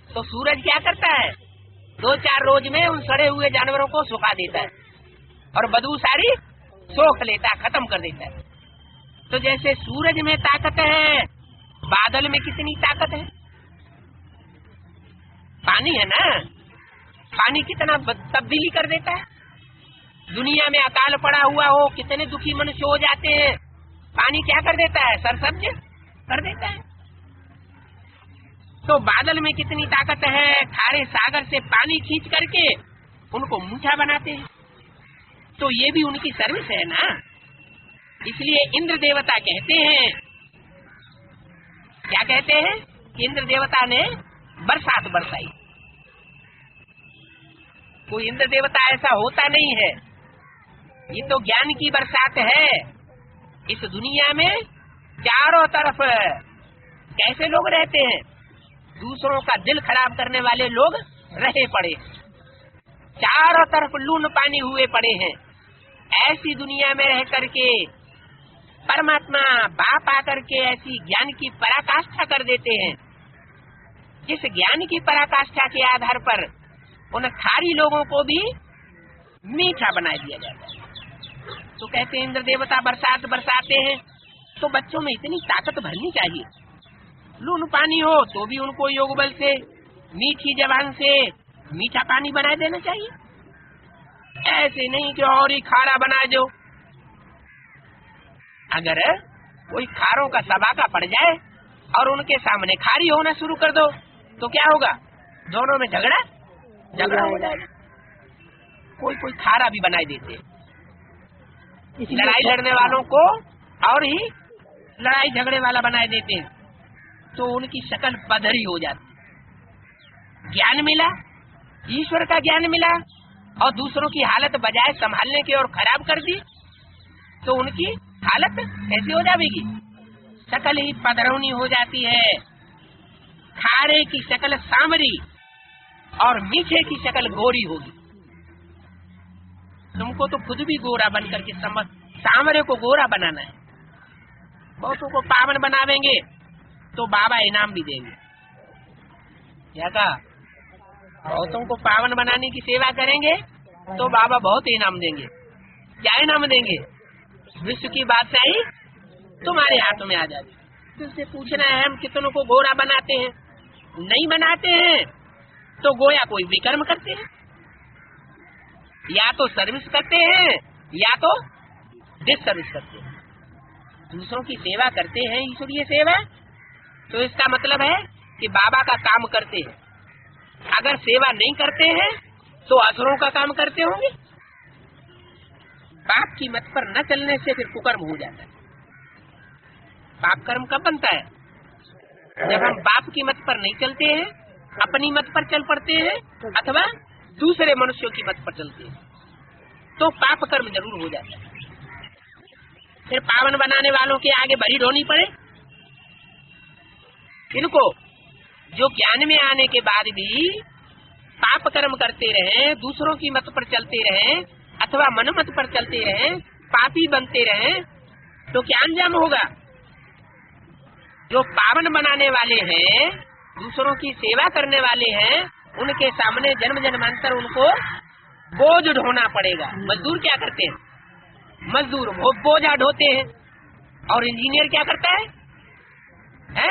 तो सूरज क्या करता है? 2-4 रोज में उन सड़े हुए जानवरों को सुखा देता है और बदबू सारी सोख लेता, खत्म कर देता है। तो जैसे सूरज में ताकत है, बादल में कितनी ताकत है? पानी है ना, पानी कितना तब्दीली कर देता है। दुनिया में अकाल पड़ा हुआ हो, कितने दुखी मनुष्य हो जाते हैं, पानी क्या कर देता है, सरसब्ज कर देता है। तो बादल में कितनी ताकत है, खारे सागर से पानी खींच करके उनको मीठा बनाते हैं। तो ये भी उनकी सर्विस है ना। इसलिए इंद्र देवता कहते हैं, क्या कहते हैं, इंद्र देवता ने बरसात बरसाई। कोई इंद्र देवता ऐसा होता नहीं है, ये तो ज्ञान की बरसात है। इस दुनिया में चारों तरफ कैसे लोग रहते हैं, दूसरों का दिल खराब करने वाले लोग रहे पड़े, चारों तरफ लून पानी हुए पड़े हैं। ऐसी दुनिया में रह करके परमात्मा बाप आकर के ऐसी ज्ञान की पराकाष्ठा कर देते हैं। जिस ज्ञान की पराकाष्ठा के आधार पर उन खारी लोगों को भी मीठा बना दिया जाता है। तो कहते हैं इंद्र देवता बरसात बरसाते हैं, तो बच्चों में इतनी ताकत भरनी चाहिए। लून पानी हो तो भी उनको योग बल से मीठी जबान से मीठा पानी बना देना चाहिए। ऐसे नहीं कि और ही खारा बना दो। अगर कोई खारों का सबाका पड़ जाए और उनके सामने खारी होना शुरू कर दो तो क्या होगा, दोनों में झगड़ा हो जाएगा। कोई खारा भी बनाई देते, लड़ाई लड़ने वालों को और ही लड़ाई झगड़े वाला बनाए देते हैं, तो उनकी शक्ल पधरी हो जाती। ज्ञान मिला, ईश्वर का ज्ञान मिला और दूसरों की हालत बजाय संभालने की ओर खराब कर दी, तो उनकी हालत कैसी हो जाएगी, शक्ल ही पधरौनी हो जाती है। खारे की शक्ल सांवरी और मीठे की शक्ल गोरी होगी। तुमको तो खुद भी गोरा बन करके समझ, सांवरे को गोरा बनाना है। बहुतों को पावन बनावेंगे तो बाबा इनाम भी देंगे। क्या कहा, बहुतों को पावन बनाने की सेवा करेंगे तो बाबा बहुत इनाम देंगे। क्या इनाम देंगे, विश्व की बादशाही तुम्हारे हाथों में आ जाएगी। तुमसे पूछना है हम कितनों को गोरा बनाते हैं, नहीं बनाते हैं तो गोया कोई विकर्म करते हैं, या तो सर्विस करते हैं या तो डिसर्विस करते हैं। दूसरों की सेवा करते हैं, ईश्वरीय सेवा, तो इसका मतलब है कि बाबा का काम करते हैं। अगर सेवा नहीं करते हैं तो असुरों का काम करते होंगे। बाप की मत पर न चलने से फिर कुकर्म हो जाता है। पाप कर्म कब बनता है, जब हम बाप की मत पर नहीं चलते हैं, अपनी मत पर चल पड़ते हैं अथवा दूसरे मनुष्यों की मत पर चलते हैं, तो पाप कर्म जरूर हो जाता है। फिर पावन बनाने वालों के आगे बड़ी ढोनी पड़े। इनको जो ज्ञान में आने के बाद भी पाप कर्म करते रहे, दूसरों की मत पर चलते रहे अथवा मनमत पर चलते रहे, पापी बनते रहे, तो क्या अंजाम होगा। जो पावन बनाने वाले हैं, दूसरों की सेवा करने वाले हैं, उनके सामने जन्म जन्मांतर उनको बोझ ढोना पड़ेगा। मजदूर क्या करते हैं, मजदूर बोझा ढोते हैं। और इंजीनियर क्या करता है?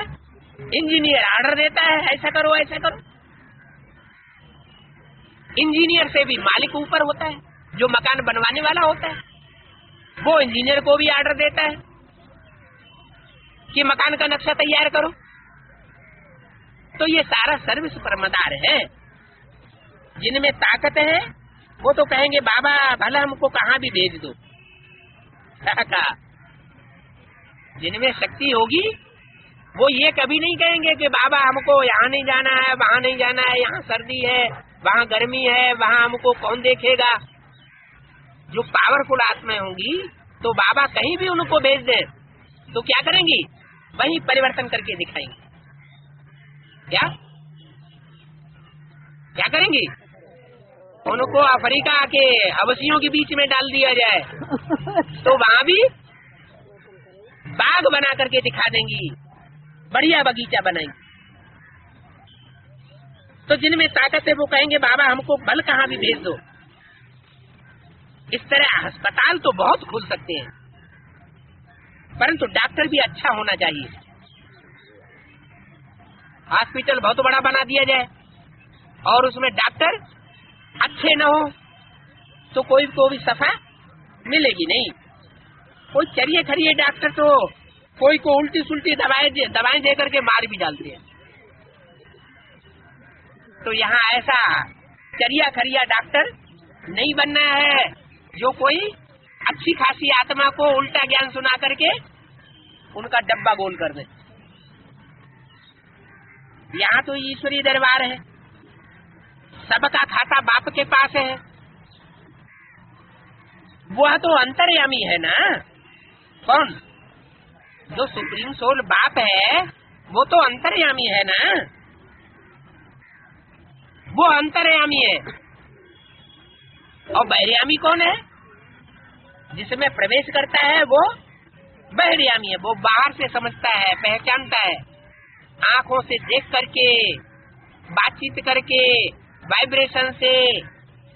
इंजीनियर ऑर्डर देता है, ऐसा करो ऐसा करो। इंजीनियर से भी मालिक ऊपर होता है, जो मकान बनवाने वाला होता है, वो इंजीनियर को भी ऑर्डर देता है कि मकान का नक्शा तैयार करो। तो ये सारा सर्विस पर मदार है। जिनमें ताकत है वो तो कहेंगे बाबा भला हमको कहाँ भी भेज दो। जिनमें शक्ति होगी वो ये कभी नहीं कहेंगे कि बाबा हमको यहाँ नहीं जाना है, वहाँ नहीं जाना है, यहाँ सर्दी है, वहाँ गर्मी है, वहाँ हमको कौन देखेगा। जो पावरफुल आत्माएं होंगी तो बाबा कहीं भी उनको भेज दे तो क्या करेंगी, वही परिवर्तन करके दिखाएंगे। क्या करेंगी, उनको अफ्रीका के हवसियों के बीच में डाल दिया जाए तो वहाँ भी बाग बना करके दिखा देंगी, बढ़िया बगीचा बनाएंगे। तो जिनमें ताकत है वो कहेंगे बाबा हमको बल कहाँ भी भेज दो। इस तरह अस्पताल तो बहुत खुल सकते हैं, परंतु डॉक्टर भी अच्छा होना चाहिए। हॉस्पिटल बहुत बड़ा बना दिया जाए और उसमें डॉक्टर अच्छे न हो तो कोई को भी सफा मिलेगी नहीं। कोई चरिए खरिए डॉक्टर तो कोई को उल्टी सुल्टी दवाएं दे करके मार भी डालते हैं। तो यहाँ ऐसा चरिया खरिया डॉक्टर नहीं बनना है जो कोई अच्छी खासी आत्मा को उल्टा ज्ञान सुना करके उनका डब्बा गोल कर दे। यहाँ तो ईश्वरीय दरबार है, सबका खाता बाप के पास है। वह तो अंतर्यामी है ना। कौन? जो सुप्रीम सोल बाप है वो तो अंतर्यामी है ना, वो अंतर्यामी है। और बहिर्यामी कौन है? जिसमें प्रवेश करता है वो बहिर्यामी है। वो बाहर से समझता है, पहचानता है, आंखों से देख करके, बातचीत करके, वाइब्रेशन से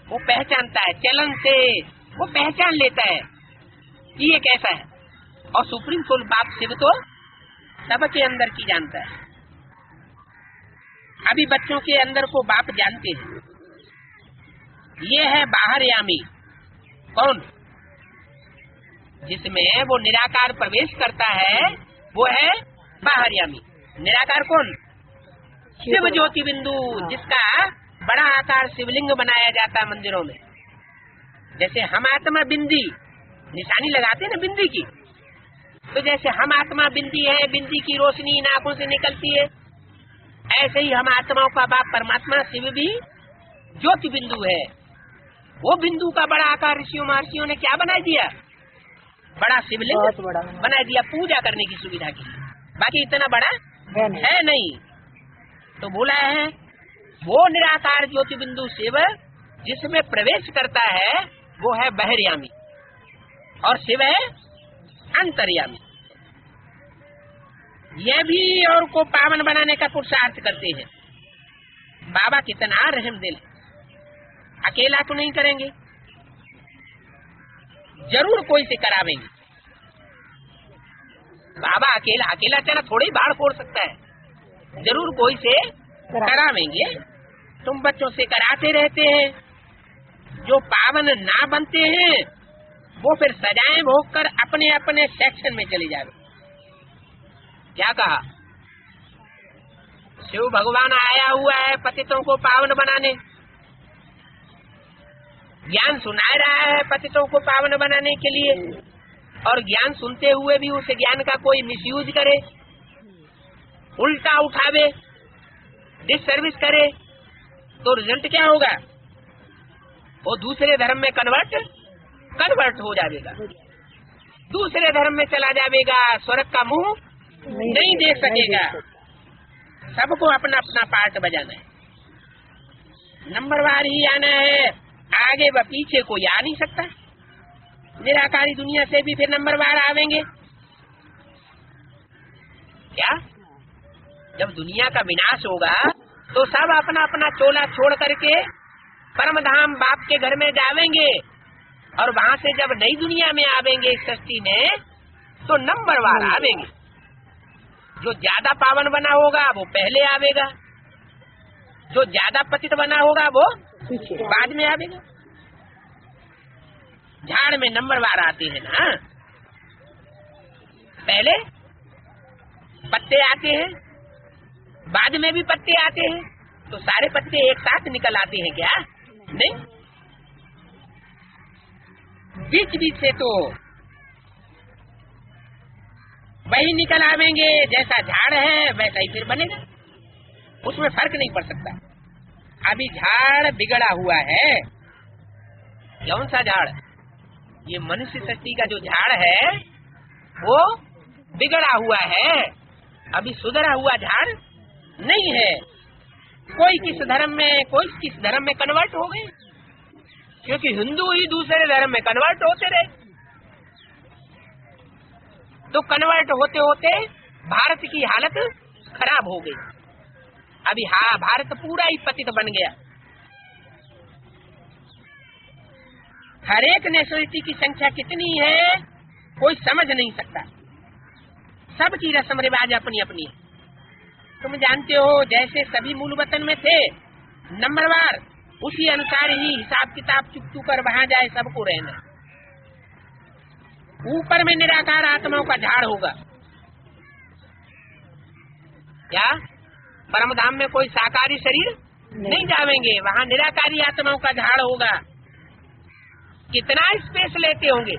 वो पहचानता है, चलन से वो पहचान लेता है कि ये कैसा है। और सुप्रीम सोल बाप शिव तो सबके अंदर की जानता है। अभी बच्चों के अंदर को बाप जानते हैं। ये है बाहरयामी। कौन? जिसमें वो निराकार प्रवेश करता है वो है बाहरयामी। निराकार कौन? शिव ज्योति बिंदु, जिसका बड़ा आकार शिवलिंग बनाया जाता है मंदिरों में। जैसे हम आत्मा बिंदी, निशानी लगाते हैं ना बिंदी की, तो जैसे हम आत्मा बिंदी है, बिंदी की रोशनी इन आंखों से निकलती है, ऐसे ही हम आत्माओं का बाप परमात्मा शिव भी ज्योति बिंदु है। वो बिंदु का बड़ा आकार ऋषियों महर्षियों ने क्या बना दिया? बड़ा शिवलिंग बना दिया पूजा करने की सुविधा के लिए। बाकी इतना बड़ा है नहीं। तो बोला है वो निराकार ज्योति बिंदु शिव जिसमें प्रवेश करता है वो है बहिर्यामी, और शिव है अंतर्यामी। ये भी और को पावन बनाने का पुरुषार्थ करते हैं। बाबा कितना रहम दिल, अकेला तो नहीं करेंगे, जरूर कोई से करावेंगे। बाबा अकेला चला थोड़ी बाढ़ फोड़ सकता है, जरूर कोई से करावेंगे। तुम बच्चों से कराते रहते हैं, जो पावन ना बनते हैं वो फिर सजाएं भोग कर अपने अपने सेक्शन में चले जाए। क्या कहा? शिव भगवान आया हुआ है पतितों को पावन बनाने, ज्ञान सुना रहा है पतितों को पावन बनाने के लिए, और ज्ञान सुनते हुए भी उस ज्ञान का कोई मिसयूज करे, उल्टा उठावे, डिससर्विस करे, तो रिजल्ट क्या होगा? वो दूसरे धर्म में कन्वर्ट हो जाएगा, दूसरे धर्म में चला जाएगा, स्वर्ग का मुंह नहीं देख सकेगा। सबको अपना अपना पार्ट बजाना है, नंबरवार ही आना है, आगे व पीछे कोई आ नहीं सकता। निराकारी दुनिया से भी फिर नंबरवार आवेंगे क्या? जब दुनिया का विनाश होगा तो सब अपना अपना चोला छोड़ करके परम धाम बाप के घर में जावेंगे, और वहाँ से जब नई दुनिया में आवेंगे इस सृष्टि में, तो नंबरवार आवेंगे। जो ज्यादा पावन बना होगा वो पहले आवेगा, जो ज्यादा पतित बना होगा वो बाद में आवेगा। झाड़ में नंबरवार आते हैं ना, पहले पत्ते आते हैं, बाद में भी पत्ते आते हैं, तो सारे पत्ते एक साथ निकल आते हैं क्या? नहीं, बीच बीच से तो वही निकल आवेंगे। जैसा झाड़ है वैसा ही फिर बनेगा, उसमें फर्क नहीं पड़ सकता। अभी झाड़ बिगड़ा हुआ है। कौन सा झाड़? ये मनुष्य सृष्टि का जो झाड़ है वो बिगड़ा हुआ है, अभी सुधरा हुआ झाड़ नहीं है। कोई किस धर्म में, कोई किस धर्म में कन्वर्ट हो गए, क्योंकि हिंदू ही दूसरे धर्म में कन्वर्ट होते रहे। तो कन्वर्ट होते होते भारत की हालत खराब हो गई। अभी भारत पूरा ही पतित बन गया। हर एक नेशनलिटी की संख्या कितनी है कोई समझ नहीं सकता, सबकी रस्म रिवाज अपनी अपनी। तुम जानते हो जैसे सभी मूल वतन में थे नंबरवार, उसी अनुसार ही हिसाब किताब चुक कर वहां जाए सबको रहना। ऊपर में निराकार आत्माओं का झाड़ होगा। क्या परमधाम में कोई साकारी शरीर नहीं जावेंगे, वहाँ निराकारी आत्माओं का झाड़ होगा। कितना स्पेस लेते होंगे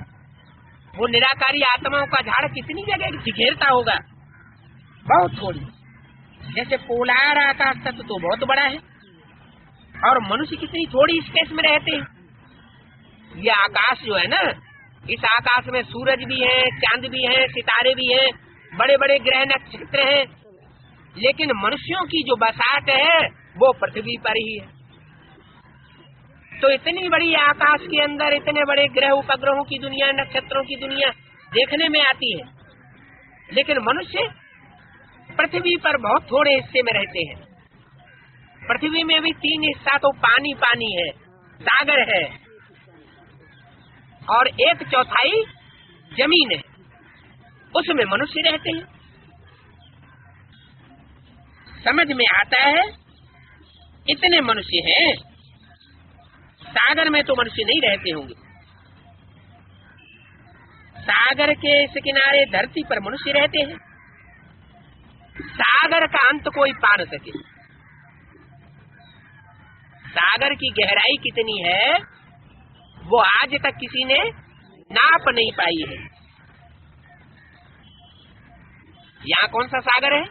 वो निराकारी आत्माओं का झाड़, कितनी जगह घेरता होगा? बहुत थोड़ी। जैसे पोलार आकाश तत्व तो बहुत बड़ा है और मनुष्य कितनी थोड़ी स्पेस में रहते हैं। ये आकाश जो है ना, इस आकाश में सूरज भी है, चांद भी है, सितारे भी हैं, बड़े बड़े ग्रह नक्षत्र हैं, लेकिन मनुष्यों की जो बसात है वो पृथ्वी पर ही है। तो इतनी बड़ी आकाश के अंदर इतने बड़े ग्रह उपग्रहों की दुनिया, नक्षत्रों की दुनिया देखने में आती है, लेकिन मनुष्य पृथ्वी पर बहुत थोड़े हिस्से में रहते हैं। पृथ्वी में भी 3 हिस्सा तो पानी पानी है, सागर है, और 1/4 जमीन है, उसमें मनुष्य रहते हैं। समझ में आता है इतने मनुष्य हैं। सागर में तो मनुष्य नहीं रहते होंगे। सागर के इस किनारे धरती पर मनुष्य रहते हैं। सागर का अंत कोई पा न सके। सागर की गहराई कितनी है वो आज तक किसी ने नाप नहीं पाई है। यहाँ कौन सा सागर है?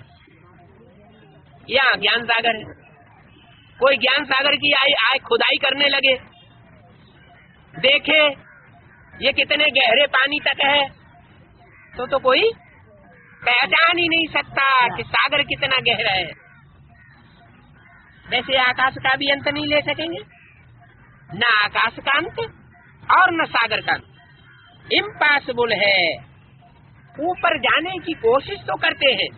यहाँ ज्ञान सागर है। कोई ज्ञान सागर की आए खुदाई करने लगे, देखे ये कितने गहरे पानी तक है, तो कोई पहचान ही नहीं सकता कि सागर कितना गहरा है। वैसे आकाश का भी अंत नहीं ले सकेंगे, न आकाश का अंत और न सागर का अंत। इम्पॉसिबल है। ऊपर जाने की कोशिश तो करते हैं।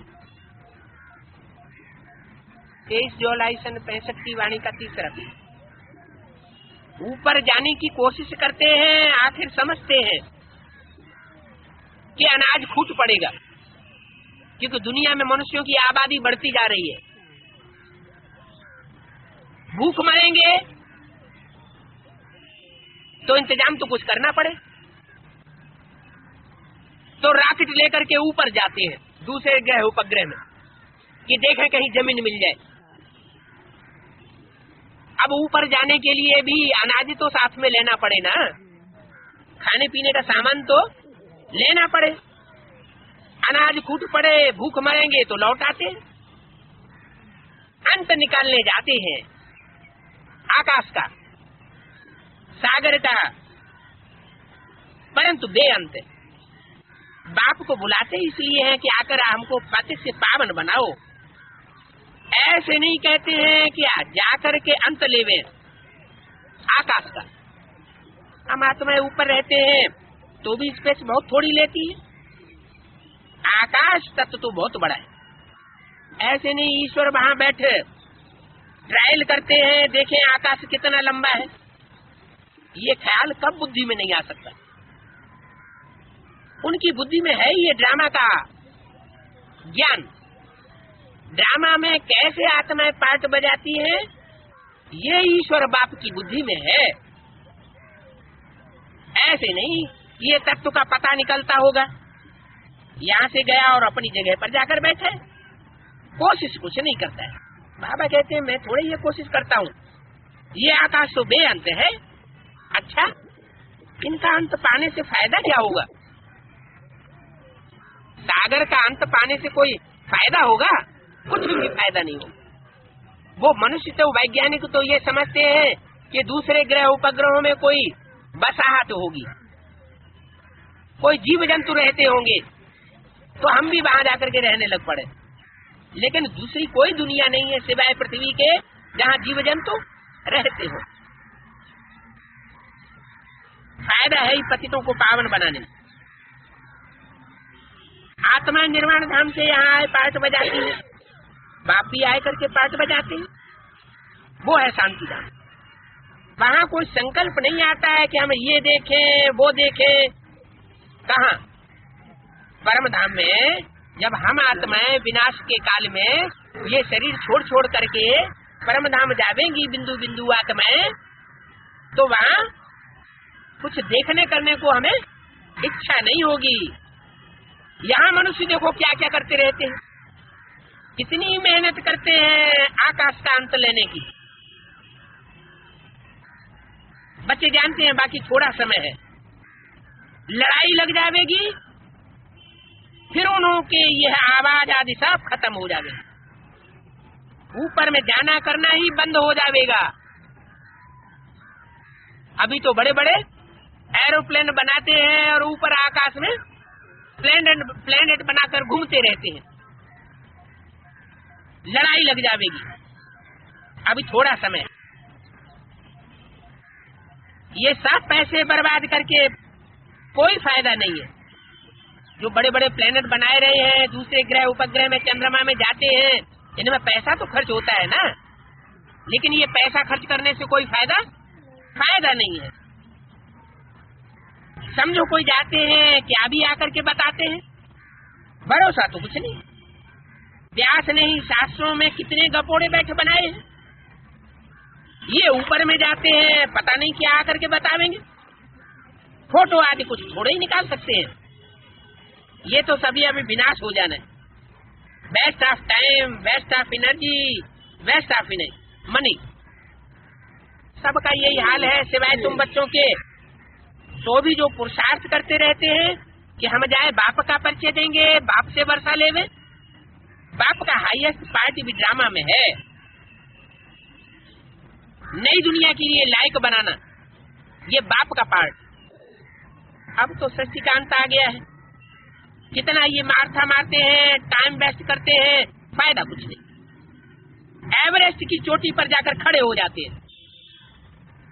23 जुलाई 1965 की वाणी का तीसरा। ऊपर जाने की कोशिश करते हैं, आखिर समझते हैं कि अनाज खूट पड़ेगा, क्योंकि दुनिया में मनुष्यों की आबादी बढ़ती जा रही है। भूख मरेंगे तो इंतजाम तो कुछ करना पड़े, तो रॉकेट लेकर के ऊपर जाते हैं दूसरे ग्रह उपग्रह में कि देखें कहीं जमीन मिल जाए। अब ऊपर जाने के लिए भी अनाज तो साथ में लेना पड़े ना, खाने पीने का सामान तो लेना पड़े। अनाज खूट पड़े, भूख मरेंगे तो लौट आते हैं। अंत निकालने जाते हैं आकाश का, सागर का, परंतु बेअंत। बाप को बुलाते इसलिए हैं कि आकर हमको पति से पावन बनाओ। ऐसे नहीं कहते हैं कि जाकर के अंत लेवे आकाश का। हम आत्मा ऊपर रहते हैं तो भी स्पेस बहुत थोड़ी लेती है। आकाश तत्व तो बहुत बड़ा है। ऐसे नहीं ईश्वर वहां बैठे ट्रायल करते हैं, देखें आकाश कितना लंबा है। ये ख्याल कब बुद्धि में नहीं आ सकता। उनकी बुद्धि में है ये ड्रामा का ज्ञान। ड्रामा में कैसे आत्माएं पार्ट बजाती है, ये ईश्वर बाप की बुद्धि में है। ऐसे नहीं ये तत्व का पता निकलता होगा, यहाँ से गया और अपनी जगह पर जाकर बैठे, कोशिश कुछ नहीं करता है। बाबा कहते हैं मैं थोड़ी ये कोशिश करता हूँ, ये आकाश तो बेअंत है। अच्छा, इनका अंत पाने से फायदा क्या होगा? सागर का अंत पाने से कोई फायदा होगा? कुछ भी फायदा नहीं होगा। वो मनुष्य तो वैज्ञानिक तो ये समझते हैं कि दूसरे ग्रह उपग्रहों में कोई बसाहट होगी, कोई जीव जंतु रहते होंगे, तो हम भी वहां जाकर के रहने लग पड़े। लेकिन दूसरी कोई दुनिया नहीं है सिवाय पृथ्वी के जहाँ जीव जंतु रहते हो। फायदा है पतितों को पावन बनाने में। आत्मा निर्वाण धाम से यहाँ आए पाठ बजाती है, बाप भी आए करके पाठ बजाते हैं। वो है शांति धाम। वहाँ कोई संकल्प नहीं आता है कि हम ये देखें वो देखें। कहाँ? परम धाम में जब हम आत्माएं विनाश के काल में ये शरीर छोड़ छोड़ करके परम धाम जावेंगी बिंदु बिंदु आत्माएं, तो वहाँ कुछ देखने करने को हमें इच्छा नहीं होगी। यहाँ मनुष्य देखो क्या क्या करते रहते हैं, कितनी मेहनत करते हैं आकाश का अंत लेने की। बच्चे जानते हैं बाकी थोड़ा समय है, लड़ाई लग जाएगी, फिर उनके यह आवाज आदि सब खत्म हो जाएगा, ऊपर में जाना करना ही बंद हो जाएगा। अभी तो बड़े बड़े एरोप्लेन बनाते हैं और ऊपर आकाश में प्लेनेट बनाकर घूमते रहते हैं, लड़ाई लग जाएगी। अभी थोड़ा समय, ये सब पैसे बर्बाद करके कोई फायदा नहीं है। जो बड़े बड़े प्लेनेट बनाए रहे हैं, दूसरे ग्रह उपग्रह में चंद्रमा में जाते हैं, इनमें पैसा तो खर्च होता है ना, लेकिन ये पैसा खर्च करने से कोई फायदा नहीं है। समझो कोई जाते हैं, क्या भी आकर के बताते हैं, भरोसा तो कुछ नहीं। व्यास ने ही शास्त्रों में कितने गपोड़े बैठे बनाए हैं, ये ऊपर में जाते हैं, पता नहीं क्या आकर के बतावेंगे। फोटो आदि कुछ थोड़े ही निकाल सकते हैं, ये तो सभी अभी विनाश हो जाना है। Waste of time, waste of energy, waste of money, सबका यही हाल है। सिवाय तुम बच्चों के तो भी जो पुरुषार्थ करते रहते हैं कि हम जाए बाप का परिचय देंगे, बाप से वर्षा लेवे। बाप का हाईएस्ट पार्टी भी ड्रामा में है, नई दुनिया के लिए लायक बनाना, ये बाप का पार्ट। अब तो सच्चिकांत आ गया है, कितना ये मारथा मारते हैं, टाइम वेस्ट करते हैं, फायदा कुछ नहीं। एवरेस्ट की चोटी पर जाकर खड़े हो जाते हैं।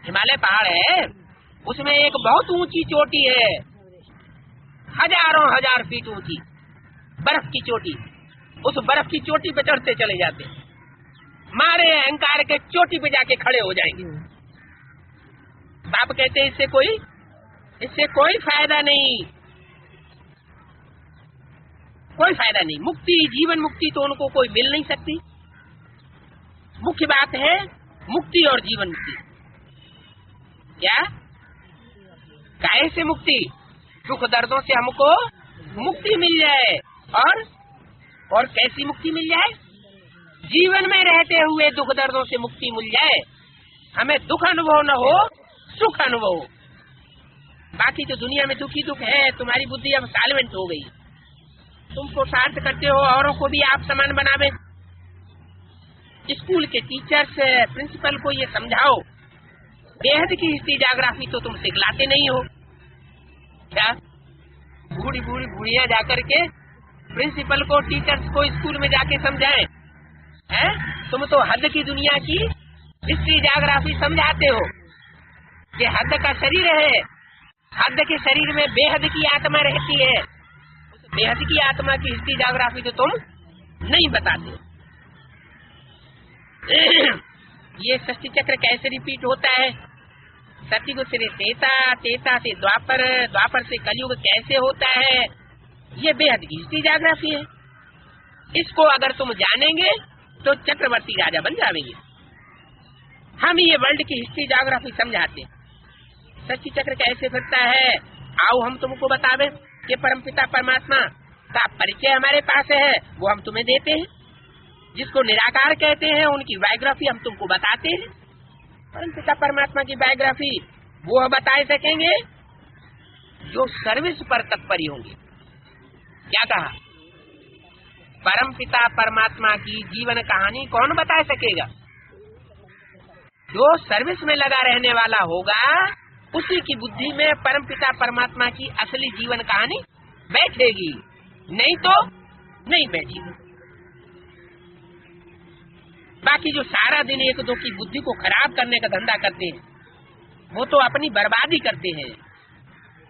हिमालय पहाड़ है, उसमें एक बहुत ऊंची चोटी है, हजारों हजार फीट ऊंची बर्फ की चोटी। उस बर्फ की चोटी पे चढ़ते चले जाते हैं, मारे अहंकार के चोटी पे जाके खड़े हो जाएंगे। बाप कहते हैं इससे कोई फायदा नहीं, कोई फायदा नहीं। मुक्ति, जीवन मुक्ति तो उनको कोई मिल नहीं सकती। मुख्य बात है मुक्ति और जीवन मुक्ति। क्या काहे से मुक्ति? दुख दर्दों से हमको मुक्ति मिल जाए। और कैसी मुक्ति मिल जाए? जीवन में रहते हुए दुख दर्दों से मुक्ति मिल जाए, हमें दुख अनुभव न हो, सुख अनुभव हो। बाकी तो दुनिया में दुखी दुख है, तुम्हारी बुद्धि अब साइलेंट हो गई। तुम पुरुषार्थ करते हो औरों को भी आप समान बनावे। स्कूल के टीचर्स, प्रिंसिपल को ये समझाओ, बेहद की हिस्ट्री ज्योग्राफी तो तुम सिखलाते नहीं हो। क्या बूढ़ी बुढ़िया जाकर के प्रिंसिपल को, टीचर्स को स्कूल में जाके समझाएं? हैं? तुम तो हद की दुनिया की हिस्ट्री ज्योग्राफी समझाते हो कि हद का शरीर है, हद के शरीर में बेहद की आत्मा रहती है। उस बेहद की आत्मा की हिस्ट्री ज्योग्राफी तो तुम नहीं बताते। ये सृष्टि चक्र कैसे रिपीट होता है? सतयुग से त्रेता, त्रेता से द्वापर, द्वापर से कलयुग कैसे होता है, ये बेहद की हिस्ट्री ज्योग्राफी है। इसको अगर तुम जानेंगे तो चक्रवर्ती राजा बन जाएंगे। हम ये वर्ल्ड की हिस्ट्री ज्योग्राफी समझाते हैं। सृष्टि चक्र कैसे फिरता है, आओ हम तुमको बतावे कि परमपिता परमात्मा का परिचय हमारे पास है, वो हम तुम्हें देते हैं। जिसको निराकार कहते हैं उनकी बायोग्राफी हम तुमको बताते हैं। परमपिता परमात्मा की बायोग्राफी वो बता सकेंगे जो सर्विस पर तत्पर होंगे। क्या कहा? परमपिता परमात्मा की जीवन कहानी कौन बता सकेगा? जो सर्विस में लगा रहने वाला होगा, उसी की बुद्धि में परमपिता परमात्मा की असली जीवन कहानी बैठेगी, नहीं तो नहीं बैठेगी। बाकी जो सारा दिन एक दो की बुद्धि को खराब करने का धंधा करते हैं, वो तो अपनी बर्बादी करते हैं।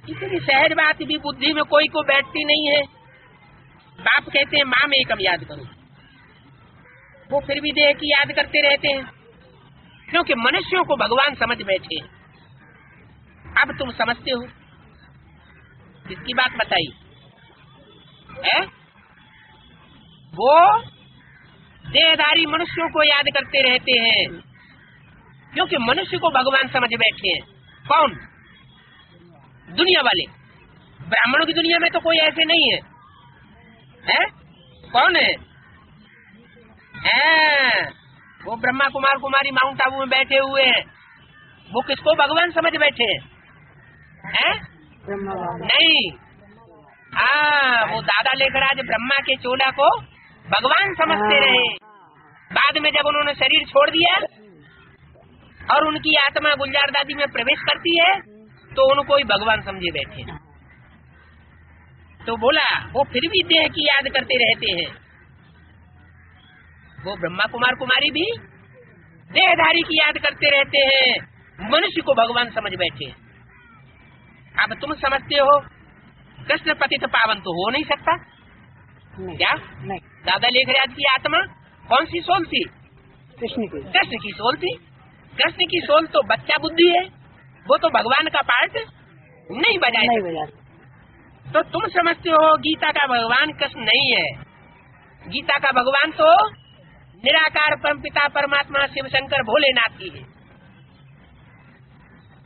इतनी सहज बात भी बुद्धि में कोई को बैठती नहीं है। बाप कहते हैं माँ में एकम याद करो, वो फिर भी देह की याद करते रहते हैं, क्योंकि मनुष्यों को भगवान समझ बैठे। अब तुम समझते हो किसकी बात बताई है? वो देहधारी मनुष्यों को याद करते रहते हैं, क्योंकि मनुष्य को भगवान समझ बैठे हैं। कौन? दुनिया वाले। ब्राह्मणों की दुनिया में तो कोई ऐसे नहीं है, है? कौन है? वो ब्रह्मा कुमार कुमारी माउंट आबू में बैठे हुए हैं, वो किसको भगवान समझ बैठे हैं? नहीं, वो दादा लेखराज ब्रह्मा के चोला को भगवान समझते रहे। बाद में जब उन्होंने शरीर छोड़ दिया और उनकी आत्मा गुलजार दादी में प्रवेश करती है तो उनको ही भगवान समझे बैठे। तो बोला वो फिर भी देह की याद करते रहते हैं। वो ब्रह्मा कुमार कुमारी भी देहधारी की याद करते रहते हैं, मनुष्य को भगवान समझ बैठे। अब तुम समझते हो कृष्ण पतित पावन तो हो नहीं सकता। क्या नहीं। दादा लेखराज की आत्मा कौन सी सोल थी? कृष्ण की सोल थी। कृष्ण की सोल तो बच्चा बुद्धि है, वो तो भगवान का पार्ट नहीं बजाए। तो तुम समझते हो गीता का भगवान कृष्ण नहीं है। गीता का भगवान तो निराकार परमपिता परमात्मा शिव शंकर भोलेनाथ ही है।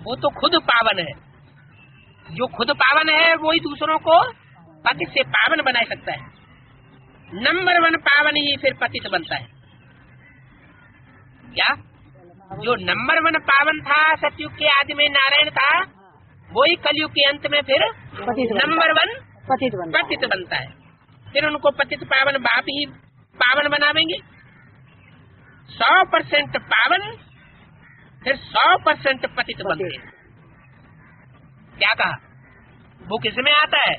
वो तो खुद पावन है। जो खुद पावन है वो ही दूसरों को पतित से पावन बना सकता है। नंबर 1 पावन ही फिर पतित बनता है। क्या? जो नंबर 1 पावन था सतयुग के आदि में नारायण था, वही कलयुग के अंत में फिर नंबर 1 पतित बनता है। फिर उनको पतित पावन बाप ही पावन बनावेंगे। 100% पावन फिर 100% पतित बनते हैं। क्या कहा? वो किसमें आता है?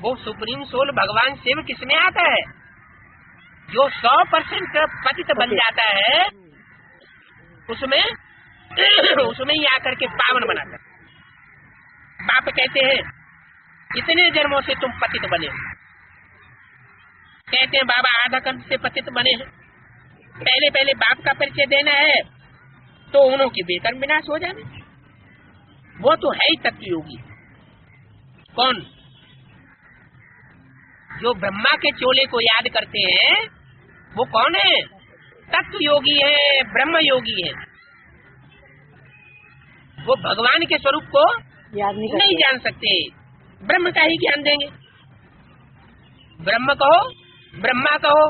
वो सुप्रीम सोल भगवान शिव किसमें आता है? जो 100% पतित बन जाता है उसमें ही आकर के पावन बनाता है। बाप कहते हैं कितने जन्मों से तुम पतित बने हो? कहते हैं बाबा आधा कंठ से पतित बने हैं। पहले बाप का परिचय देना है तो उन्हों की बेकर्म विनाश हो जाने। वो तो है ही तत्व योगी। कौन? जो ब्रह्मा के चोले को याद करते हैं वो कौन है? तत्व योगी है, ब्रह्म योगी है। वो भगवान के स्वरूप को याद नहीं जान सकते, ब्रह्म का ही ज्ञान देंगे। ब्रह्म कहो, ब्रह्मा कहो,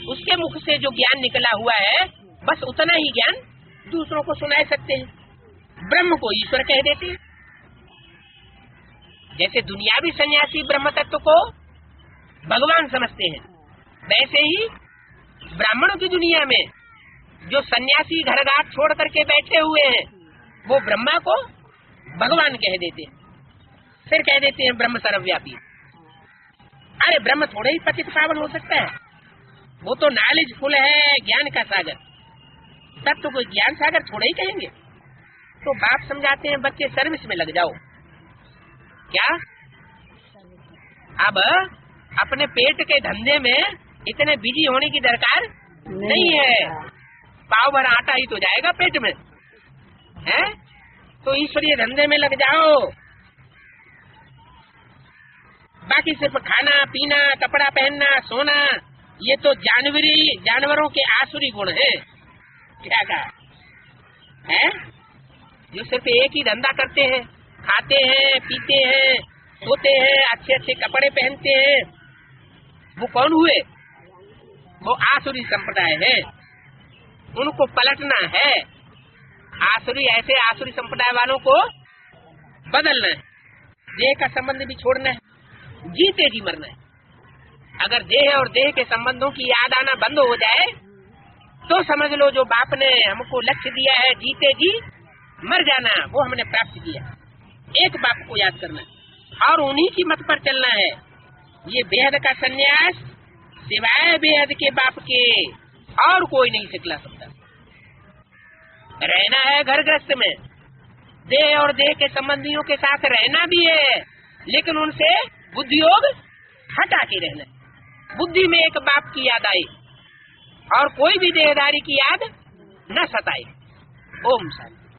उसके मुख से जो ज्ञान निकला हुआ है बस उतना ही ज्ञान दूसरों को सुना सकते हैं। ब्रह्म को ईश्वर कह देते हैं। जैसे दुनियावी सन्यासी ब्रह्म तत्व को भगवान समझते हैं, वैसे ही ब्राह्मणों की दुनिया में जो सन्यासी घर घाट छोड़ करके बैठे हुए हैं वो ब्रह्मा को भगवान कह देते हैं। फिर कह देते हैं ब्रह्म सर्वव्यापी। अरे ब्रह्म थोड़ा ही पतित पावन हो सकता है? वो तो नॉलेज फुल है, ज्ञान का सागर। तत्व को ज्ञान सागर थोड़ा ही कहेंगे। तो बाप समझाते हैं बच्चे सर्विस में लग जाओ। क्या? अब अपने पेट के धंधे में इतने बिजी होने की दरकार नहीं है। पाव भर आटा ही तो जाएगा पेट में, है? तो ईश्वरीय धंधे में लग जाओ। बाकी सिर्फ खाना पीना, कपड़ा पहनना, सोना, ये तो जानवरों के आसुरी गुण है। क्या कहा है? जो सिर्फ एक ही धंधा करते हैं, खाते हैं, पीते हैं, सोते हैं, अच्छे अच्छे कपड़े पहनते हैं, वो कौन हुए? वो आसुरी संप्रदाय है। उनको पलटना है। ऐसे आसुरी संप्रदाय वालों को बदलना है। देह का संबंध भी छोड़ना है, जीते जी मरना है। अगर देह और देह के संबंधों की याद आना बंद हो जाए तो समझ लो जो बाप ने हमको लक्ष्य दिया है जीते जी मर जाना, वो हमने प्राप्त किया। एक बाप को याद करना है और उन्हीं की मत पर चलना है। ये बेहद का सन्यास सिवाय बेहद के बाप के और कोई नहीं सिखला सकता। रहना है घर गृहस्थ में, देह और देह के संबंधियों के साथ रहना भी है, लेकिन उनसे बुद्धि योग हटा के रहना। बुद्धि में एक बाप की याद आई और कोई भी देहधारी की याद न सताए। ओम शांति।